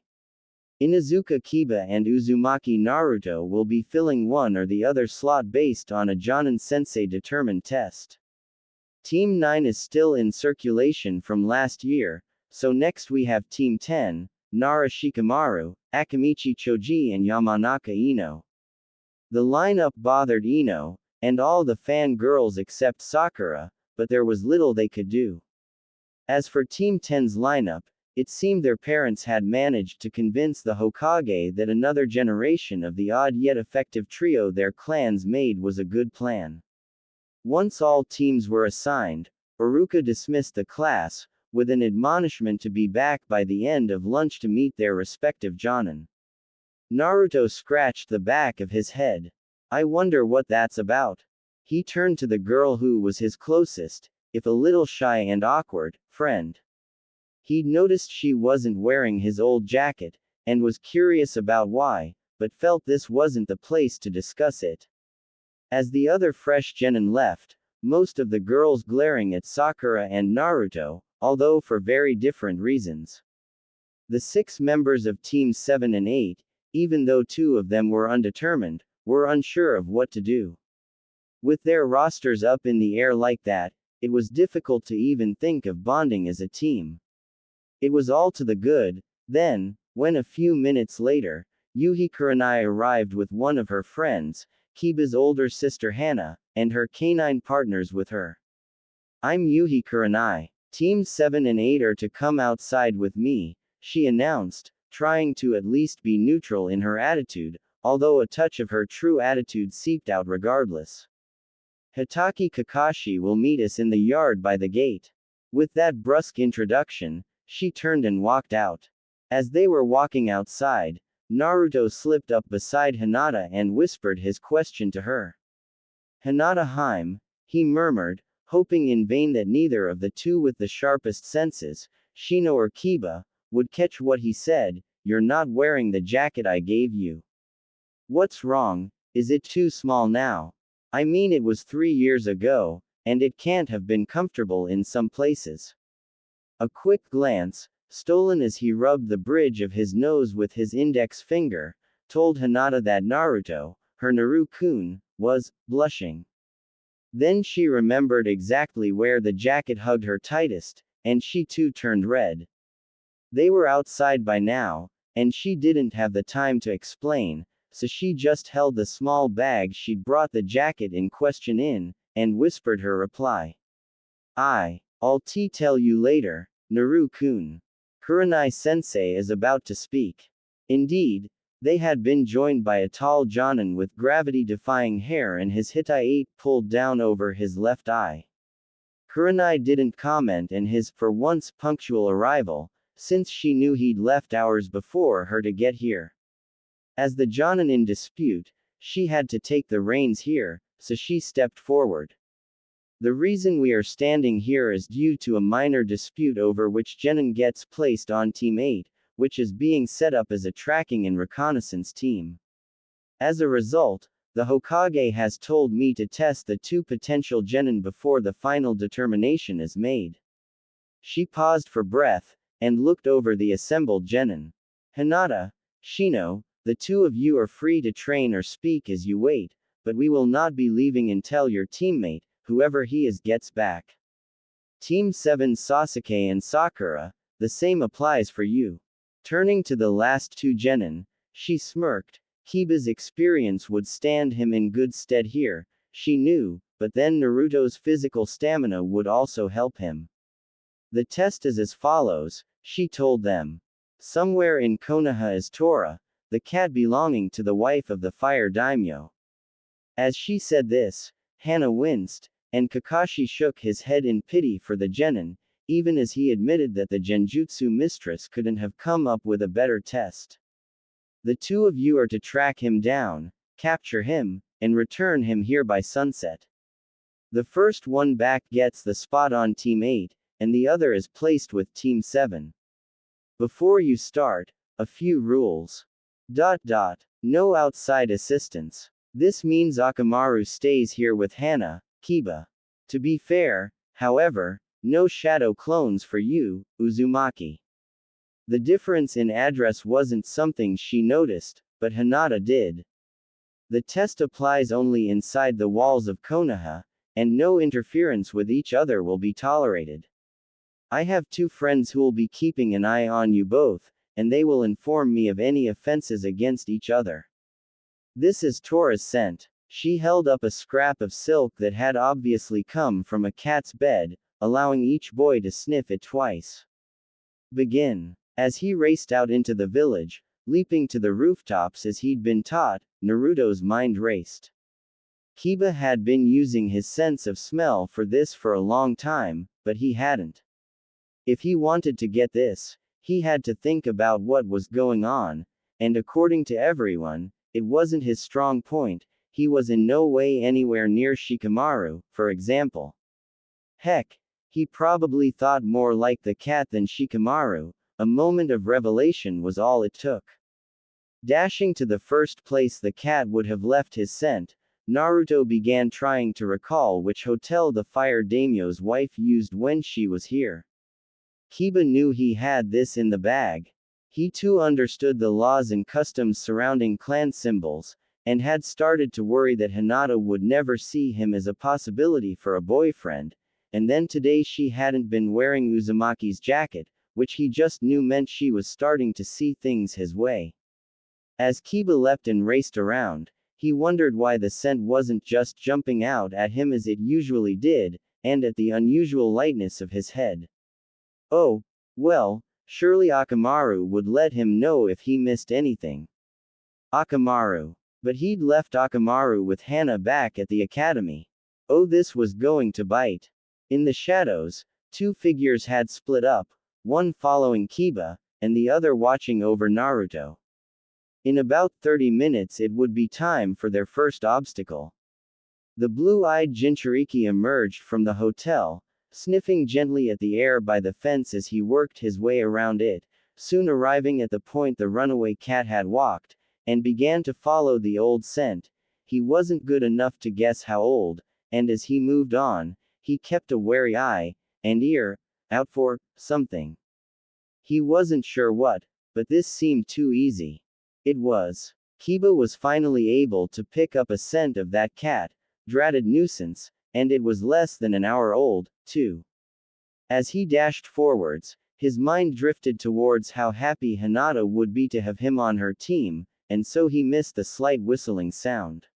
S1: Inuzuka Kiba and Uzumaki Naruto will be filling one or the other slot based on a Jonin-sensei determined test. Team 9 is still in circulation from last year, so next we have Team 10, Nara Shikamaru, Akamichi Choji and Yamanaka Ino. The lineup bothered Ino, and all the fangirls except Sakura, but there was little they could do. As for Team 10's lineup, it seemed their parents had managed to convince the Hokage that another generation of the odd yet effective trio their clans made was a good plan. Once all teams were assigned, Iruka dismissed the class, with an admonishment to be back by the end of lunch to meet their respective Jonin. Naruto scratched the back of his head. I wonder what that's about. He turned to the girl who was his closest, if a little shy and awkward, friend. He'd noticed she wasn't wearing his old jacket, and was curious about why, but felt this wasn't the place to discuss it. As the other fresh genin left, most of the girls glaring at Sakura and Naruto, although for very different reasons. The 6 members of Teams 7 and 8, even though 2 of them were undetermined, were unsure of what to do. With their rosters up in the air like that, it was difficult to even think of bonding as a team. It was all to the good, then, when a few minutes later, Yuhi Kurenai arrived with one of her friends, Kiba's older sister Hana, and her canine partners with her. I'm Yuhi Kurenai. Teams 7 and 8 are to come outside with me, she announced, trying to at least be neutral in her attitude, although a touch of her true attitude seeped out regardless. Hitaki Kakashi will meet us in the yard by the gate. With that brusque introduction, she turned and walked out. As they were walking outside, Naruto slipped up beside Hinata and whispered his question to her. Hinata Haim, he murmured, hoping in vain that neither of the two with the sharpest senses, Shino or Kiba, would catch what he said. You're not wearing the jacket I gave you. What's wrong? Is it too small now? I mean, it was 3 years ago, and it can't have been comfortable in some places. A quick glance, stolen as he rubbed the bridge of his nose with his index finger, told Hinata that Naruto, her Naru-kun, was blushing. Then she remembered exactly where the jacket hugged her tightest, and she too turned red. They were outside by now, and she didn't have the time to explain, so she just held the small bag she'd brought the jacket in question in, and whispered her reply. I'll tell you later, Naru-kun. Kurenai-sensei is about to speak. Indeed, they had been joined by a tall Jonin with gravity-defying hair and his Hittite pulled down over his left eye. Kurenai didn't comment on his, for once, punctual arrival, since she knew he'd left hours before her to get here. As the Jonin in dispute, she had to take the reins here, so she stepped forward. The reason we are standing here is due to a minor dispute over which genin gets placed on Team 8, which is being set up as a tracking and reconnaissance team. As a result, the Hokage has told me to test the 2 potential genin before the final determination is made. She paused for breath, and looked over the assembled genin. Hinata, Shino, the 2 of you are free to train or speak as you wait, but we will not be leaving until your teammate, whoever he is, gets back. Team 7 Sasuke and Sakura, the same applies for you. Turning to the last 2 genin, she smirked. Kiba's experience would stand him in good stead here, she knew, but then Naruto's physical stamina would also help him. The test is as follows, she told them. Somewhere in Konoha is Tora, the cat belonging to the wife of the fire daimyo. As she said this, Hana winced, and Kakashi shook his head in pity for the genin, even as he admitted that the genjutsu mistress couldn't have come up with a better test. The 2 of you are to track him down, capture him, and return him here by sunset. The first one back gets the spot on Team 8, and the other is placed with Team 7. Before you start, a few rules. No outside assistance. This means Akamaru stays here with Hana, Kiba. To be fair, however, no shadow clones for you, Uzumaki. The difference in address wasn't something she noticed, but Hinata did. The test applies only inside the walls of Konoha, and no interference with each other will be tolerated. I have two friends who'll be keeping an eye on you both, and they will inform me of any offenses against each other. This is Tora's scent. She held up a scrap of silk that had obviously come from a cat's bed, allowing each boy to sniff it twice. Begin. As he raced out into the village, leaping to the rooftops as he'd been taught, Naruto's mind raced. Kiba had been using his sense of smell for this for a long time, but he hadn't. If he wanted to get this, he had to think about what was going on, and according to everyone, it wasn't his strong point. He was in no way anywhere near Shikamaru, for example. Heck, he probably thought more like the cat than Shikamaru. A moment of revelation was all it took. Dashing to the first place the cat would have left his scent, Naruto began trying to recall which hotel the fire daimyo's wife used when she was here. Kiba knew he had this in the bag. He too understood the laws and customs surrounding clan symbols, and had started to worry that Hinata would never see him as a possibility for a boyfriend, and then today she hadn't been wearing Uzumaki's jacket, which he just knew meant she was starting to see things his way. As Kiba leapt and raced around, he wondered why the scent wasn't just jumping out at him as it usually did, and at the unusual lightness of his head. Oh, well, surely Akamaru would let him know if he missed anything. Akamaru. But he'd left Akamaru with Hana back at the academy. Oh, this was going to bite. In the shadows, two figures had split up, one following Kiba, and the other watching over Naruto. In about 30 minutes it would be time for their first obstacle. The blue-eyed Jinchuriki emerged from the hotel, sniffing gently at the air by the fence as he worked his way around it, soon arriving at the point the runaway cat had walked, and began to follow the old scent. He wasn't good enough to guess how old, and as he moved on, he kept a wary eye and ear out for something. He wasn't sure what, but this seemed too easy. It was. Kiba was finally able to pick up a scent of that cat, dratted nuisance, and it was less than an hour old, too. As he dashed forwards, his mind drifted towards how happy Hinata would be to have him on her team, and so he missed the slight whistling sound.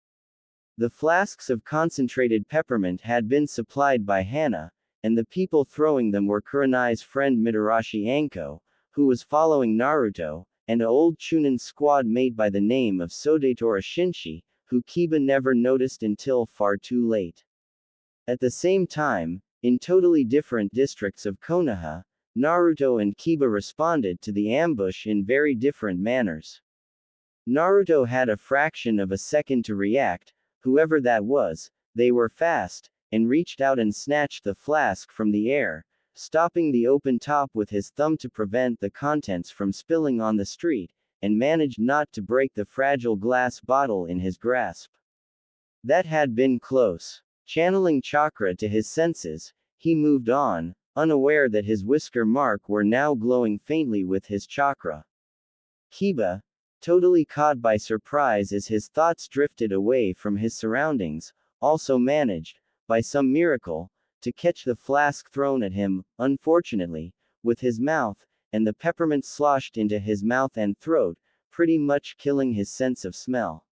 S1: The flasks of concentrated peppermint had been supplied by Hana, and the people throwing them were Kurenai's friend Mitarashi Anko, who was following Naruto, and an old Chunin squad mate by the name of Sodetora Shinshi, who Kiba never noticed until far too late. At the same time, in totally different districts of Konoha, Naruto and Kiba responded to the ambush in very different manners. Naruto had a fraction of a second to react. Whoever that was, they were fast, and reached out and snatched the flask from the air, stopping the open top with his thumb to prevent the contents from spilling on the street, and managed not to break the fragile glass bottle in his grasp. That had been close. Channeling chakra to his senses, he moved on, unaware that his whisker mark were now glowing faintly with his chakra. Kiba, totally caught by surprise as his thoughts drifted away from his surroundings, also managed, by some miracle, to catch the flask thrown at him, unfortunately, with his mouth, and the peppermint sloshed into his mouth and throat, pretty much killing his sense of smell.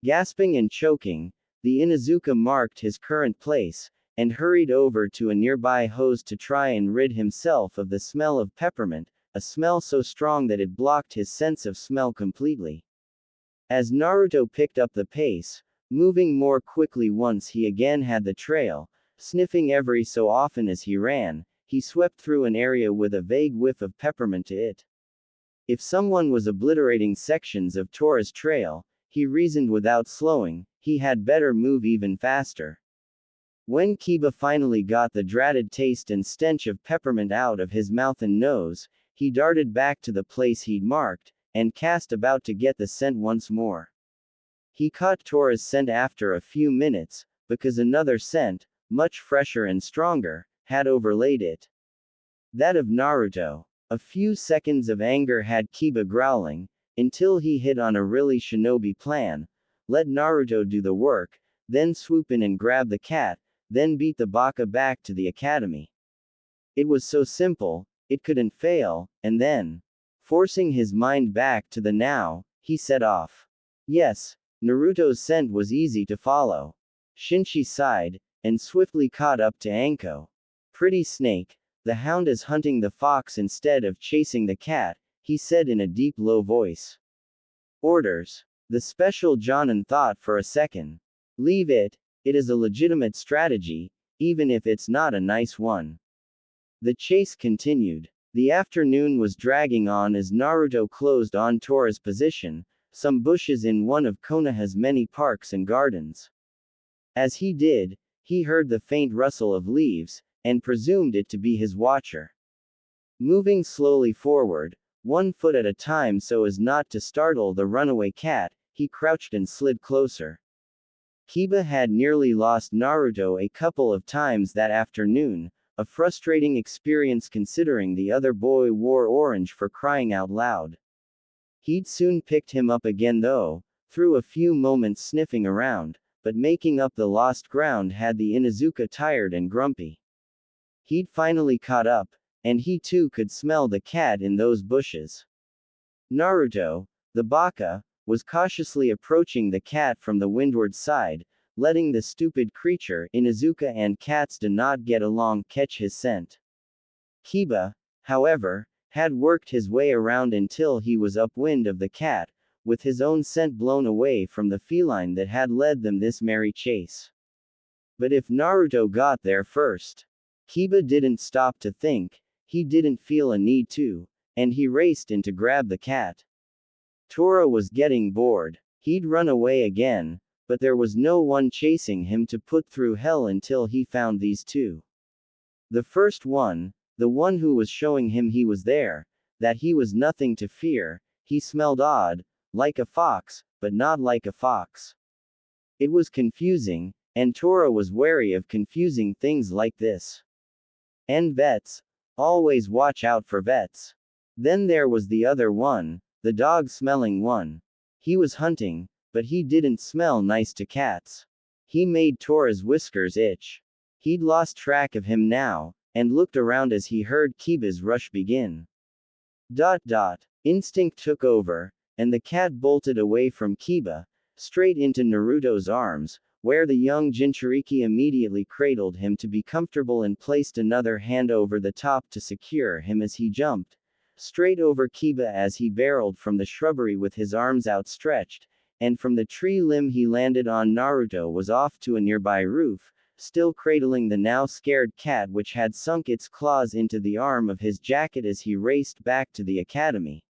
S1: Gasping and choking, the Inuzuka marked his current place, and hurried over to a nearby hose to try and rid himself of the smell of peppermint, a smell so strong that it blocked his sense of smell completely. As Naruto picked up the pace, moving more quickly once he again had the trail, sniffing every so often as he ran, he swept through an area with a vague whiff of peppermint to it. If someone was obliterating sections of Tora's trail, he reasoned without slowing, he had better move even faster. When Kiba finally got the dratted taste and stench of peppermint out of his mouth and nose, he darted back to the place he'd marked, and cast about to get the scent once more. He caught Tora's scent after a few minutes, because another scent, much fresher and stronger, had overlaid it. That of Naruto. A few seconds of anger had Kiba growling, until he hit on a really shinobi plan: let Naruto do the work, then swoop in and grab the cat, then beat the baka back to the academy. It was so simple, it couldn't fail, and then, forcing his mind back to the now, he set off. Yes, Naruto's scent was easy to follow. Shinchi sighed, and swiftly caught up to Anko. Pretty snake, the hound is hunting the fox instead of chasing the cat, he said in a deep low voice. Orders. The special Jonin thought for a second. Leave it. It is a legitimate strategy, even if it's not a nice one. The chase continued. The afternoon was dragging on as Naruto closed on Tora's position, some bushes in one of Konoha's many parks and gardens. As he did, he heard the faint rustle of leaves, and presumed it to be his watcher. Moving slowly forward, 1 foot at a time so as not to startle the runaway cat, he crouched and slid closer. Kiba had nearly lost Naruto a couple of times that afternoon, a frustrating experience considering the other boy wore orange for crying out loud. He'd soon picked him up again though, through a few moments sniffing around, but making up the lost ground had the Inuzuka tired and grumpy. He'd finally caught up, and he too could smell the cat in those bushes. Naruto, the baka, was cautiously approaching the cat from the windward side, letting the stupid creature, Inuzuka and cats do not get along, catch his scent. Kiba, however, had worked his way around until he was upwind of the cat, with his own scent blown away from the feline that had led them this merry chase. But if Naruto got there first? Kiba didn't stop to think, he didn't feel a need to, and he raced in to grab the cat. Tora was getting bored. He'd run away again, but there was no one chasing him to put through hell until he found these two. The first one, the one who was showing him he was there, that he was nothing to fear, he smelled odd, like a fox, but not like a fox. It was confusing, and Tora was wary of confusing things like this. And vets. Always watch out for vets. Then there was the other one, the dog-smelling one. He was hunting, but he didn't smell nice to cats. He made Tora's whiskers itch. He'd lost track of him now, and looked around as he heard Kiba's rush begin. Instinct took over, and the cat bolted away from Kiba, straight into Naruto's arms, where the young Jinchuriki immediately cradled him to be comfortable and placed another hand over the top to secure him as he jumped straight over Kiba as he barreled from the shrubbery with his arms outstretched, and from the tree limb he landed on. Naruto was off to a nearby roof, still cradling the now scared cat which had sunk its claws into the arm of his jacket as he raced back to the academy.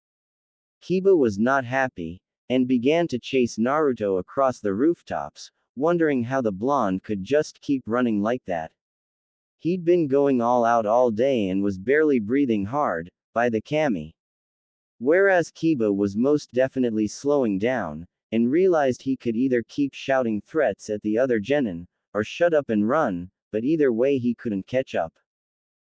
S1: Kiba was not happy, and began to chase Naruto across the rooftops, wondering how the blonde could just keep running like that. He'd been going all out all day and was barely breathing hard, by the kami. Whereas Kiba was most definitely slowing down, and realized he could either keep shouting threats at the other genin, or shut up and run, but either way he couldn't catch up.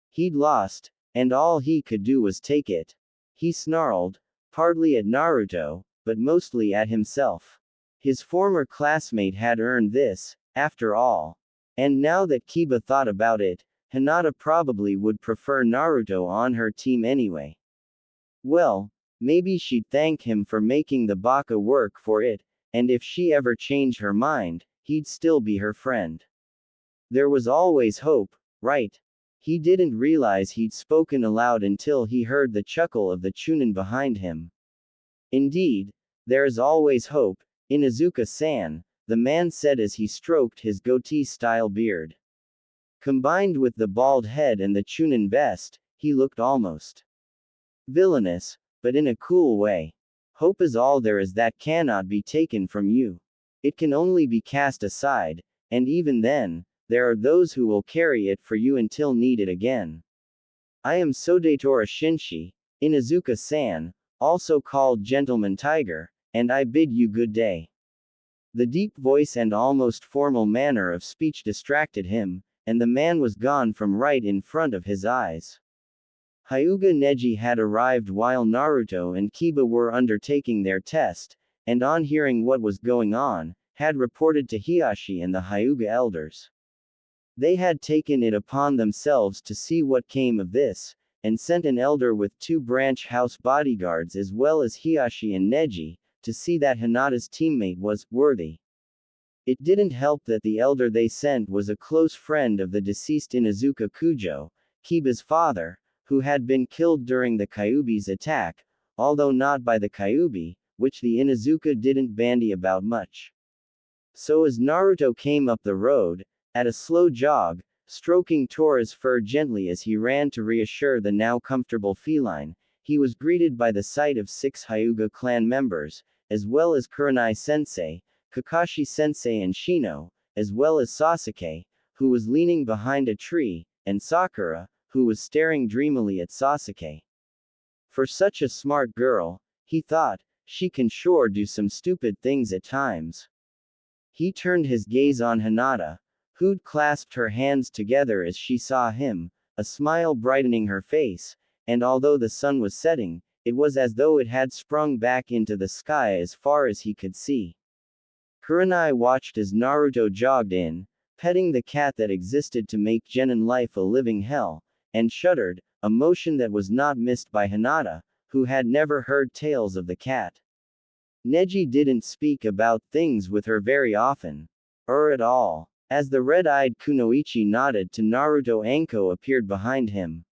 S1: He'd lost, and all he could do was take it. He snarled, partly at Naruto, but mostly at himself. His former classmate had earned this, after all. And now that Kiba thought about it, Hinata probably would prefer Naruto on her team anyway. Well, maybe she'd thank him for making the baka work for it, and if she ever changed her mind, he'd still be her friend. There was always hope, right? He didn't realize he'd spoken aloud until he heard the chuckle of the Chunin behind him. Indeed, there is always hope, Inuzuka-san, the man said as he stroked his goatee-style beard. Combined with the bald head and the Chunin vest, he looked almost villainous, but in a cool way. Hope is all there is that cannot be taken from you. It can only be cast aside, and even then, there are those who will carry it for you until needed again. I am Sodetora Shinshi, Inazuka-san, also called Gentleman Tiger, and I bid you good day. The deep voice and almost formal manner of speech distracted him, and the man was gone from right in front of his eyes. Hyuga Neji had arrived while Naruto and Kiba were undertaking their test, and on hearing what was going on, had reported to Hiashi and the Hyuga elders. They had taken it upon themselves to see what came of this, and sent an elder with 2 branch house bodyguards as well as Hiashi and Neji, to see that Hinata's teammate was worthy. It didn't help that the elder they sent was a close friend of the deceased Inuzuka Kujo, Kiba's father, who had been killed during the Kyuubi's attack, although not by the Kyuubi, which the Inuzuka didn't bandy about much. So as Naruto came up the road, at a slow jog, stroking Tora's fur gently as he ran to reassure the now comfortable feline, he was greeted by the sight of 6 Hyuga clan members, as well as Kurenai-sensei, Kakashi-sensei and Shino, as well as Sasuke, who was leaning behind a tree, and Sakura, who was staring dreamily at Sasuke. For such a smart girl, he thought, she can sure do some stupid things at times. He turned his gaze on Hinata, who'd clasped her hands together as she saw him, a smile brightening her face, and although the sun was setting, it was as though it had sprung back into the sky as far as he could see. Kurenai watched as Naruto jogged in, petting the cat that existed to make genin life a living hell, and shuddered, a motion that was not missed by Hinata, who had never heard tales of the cat. Neji didn't speak about things with her very often. Or at all. As the red-eyed Kunoichi nodded to Naruto, Anko appeared behind him.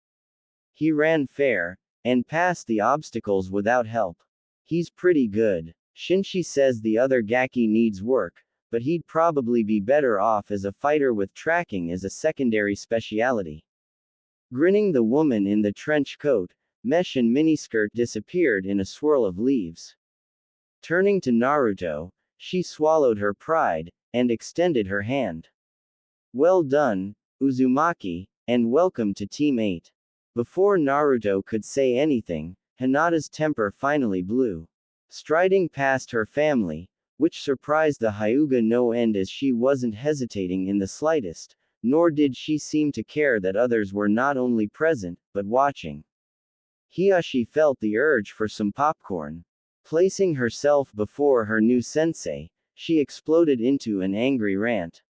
S1: He ran fair, and passed the obstacles without help. He's pretty good. Shinshi says the other Gaki needs work, but he'd probably be better off as a fighter with tracking as a secondary speciality. Grinning, the woman in the trench coat, mesh and miniskirt disappeared in a swirl of leaves. Turning to Naruto, she swallowed her pride, and extended her hand. Well done, Uzumaki, and welcome to Team 8. Before Naruto could say anything, Hinata's temper finally blew. Striding past her family, which surprised the Hyuga no end as she wasn't hesitating in the slightest, nor did she seem to care that others were not only present, but watching. Hiashi felt the urge for some popcorn. Placing herself before her new sensei, she exploded into an angry rant.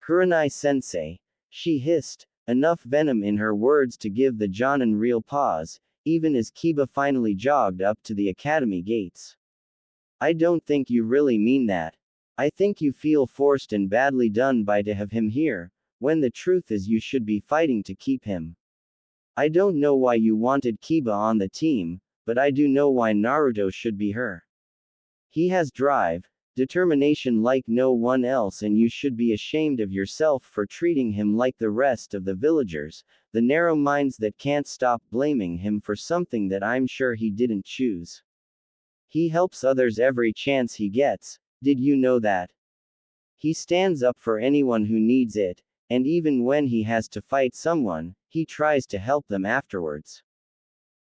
S1: Kurenai-sensei, she hissed, enough venom in her words to give the Jonin real pause, even as Kiba finally jogged up to the academy gates. I don't think you really mean that. I think you feel forced and badly done by to have him here, when the truth is you should be fighting to keep him. I don't know why you wanted Kiba on the team, but I do know why Naruto should be her. He has drive, determination like no one else, and you should be ashamed of yourself for treating him like the rest of the villagers, the narrow minds that can't stop blaming him for something that I'm sure he didn't choose. He helps others every chance he gets, did you know that? He stands up for anyone who needs it, and even when he has to fight someone, he tries to help them afterwards.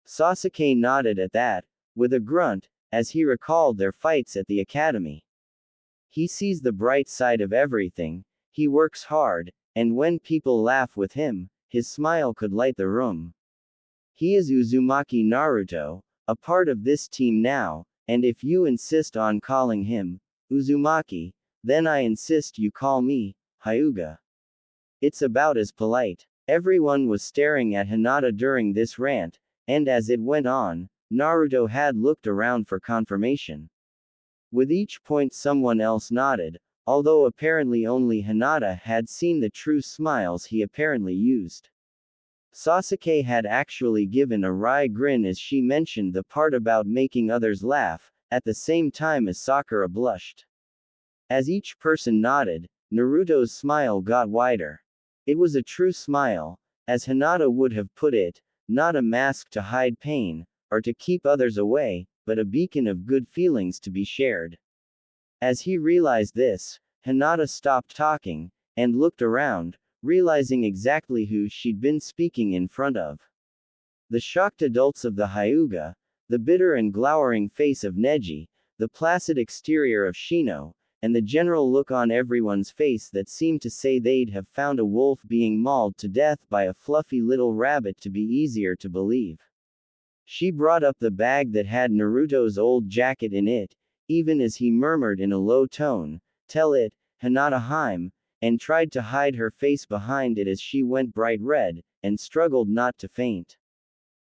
S1: Sasuke nodded at that, with a grunt, as he recalled their fights at the academy. He sees the bright side of everything, he works hard, and when people laugh with him, his smile could light the room. He is Uzumaki Naruto, a part of this team now, and if you insist on calling him Uzumaki, then I insist you call me Hyuga. It's about as polite. Everyone was staring at Hinata during this rant, and as it went on, Naruto had looked around for confirmation. With each point someone else nodded, although apparently only Hinata had seen the true smiles he apparently used. Sasuke had actually given a wry grin as she mentioned the part about making others laugh, at the same time as Sakura blushed. As each person nodded, Naruto's smile got wider. It was a true smile, as Hinata would have put it, not a mask to hide pain, or to keep others away, but a beacon of good feelings to be shared. As he realized this, Hinata stopped talking, and looked around, realizing exactly who she'd been speaking in front of. The shocked adults of the Hyuga, the bitter and glowering face of Neji, the placid exterior of Shino, and the general look on everyone's face that seemed to say they'd have found a wolf being mauled to death by a fluffy little rabbit to be easier to believe. She brought up the bag that had Naruto's old jacket in it, even as he murmured in a low tone, "Tell it, Hinata Haim," and tried to hide her face behind it as she went bright red, and struggled not to faint.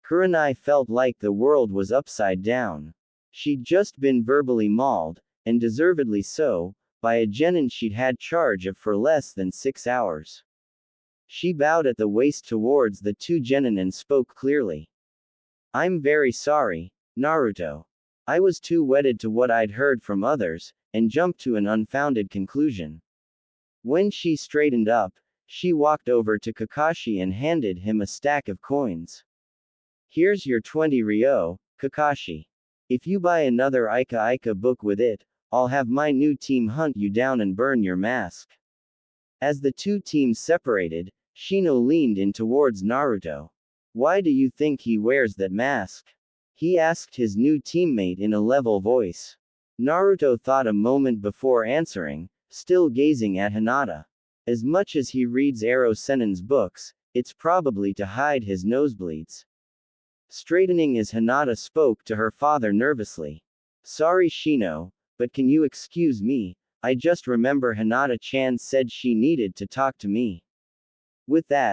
S1: Kurenai felt like the world was upside down. She'd just been verbally mauled, and deservedly so, by a genin she'd had charge of for less than 6 hours. She bowed at the waist towards the two genin and spoke clearly. "I'm very sorry, Naruto. I was too wedded to what I'd heard from others, and jumped to an unfounded conclusion." When she straightened up, she walked over to Kakashi and handed him a stack of coins. "Here's your 20 ryo, Kakashi. If you buy another Ika Ika book with it, I'll have my new team hunt you down and burn your mask." As the two teams separated, Shino leaned in towards Naruto. "Why do you think he wears that mask?" he asked his new teammate in a level voice. Naruto thought a moment before answering, still gazing at Hinata. As much as he reads Ero Sennin's books, it's probably to hide his nosebleeds. Straightening as Hinata spoke to her father nervously. "Sorry Shino, but can you excuse me? I just remember Hinata-chan said she needed to talk to me." With that,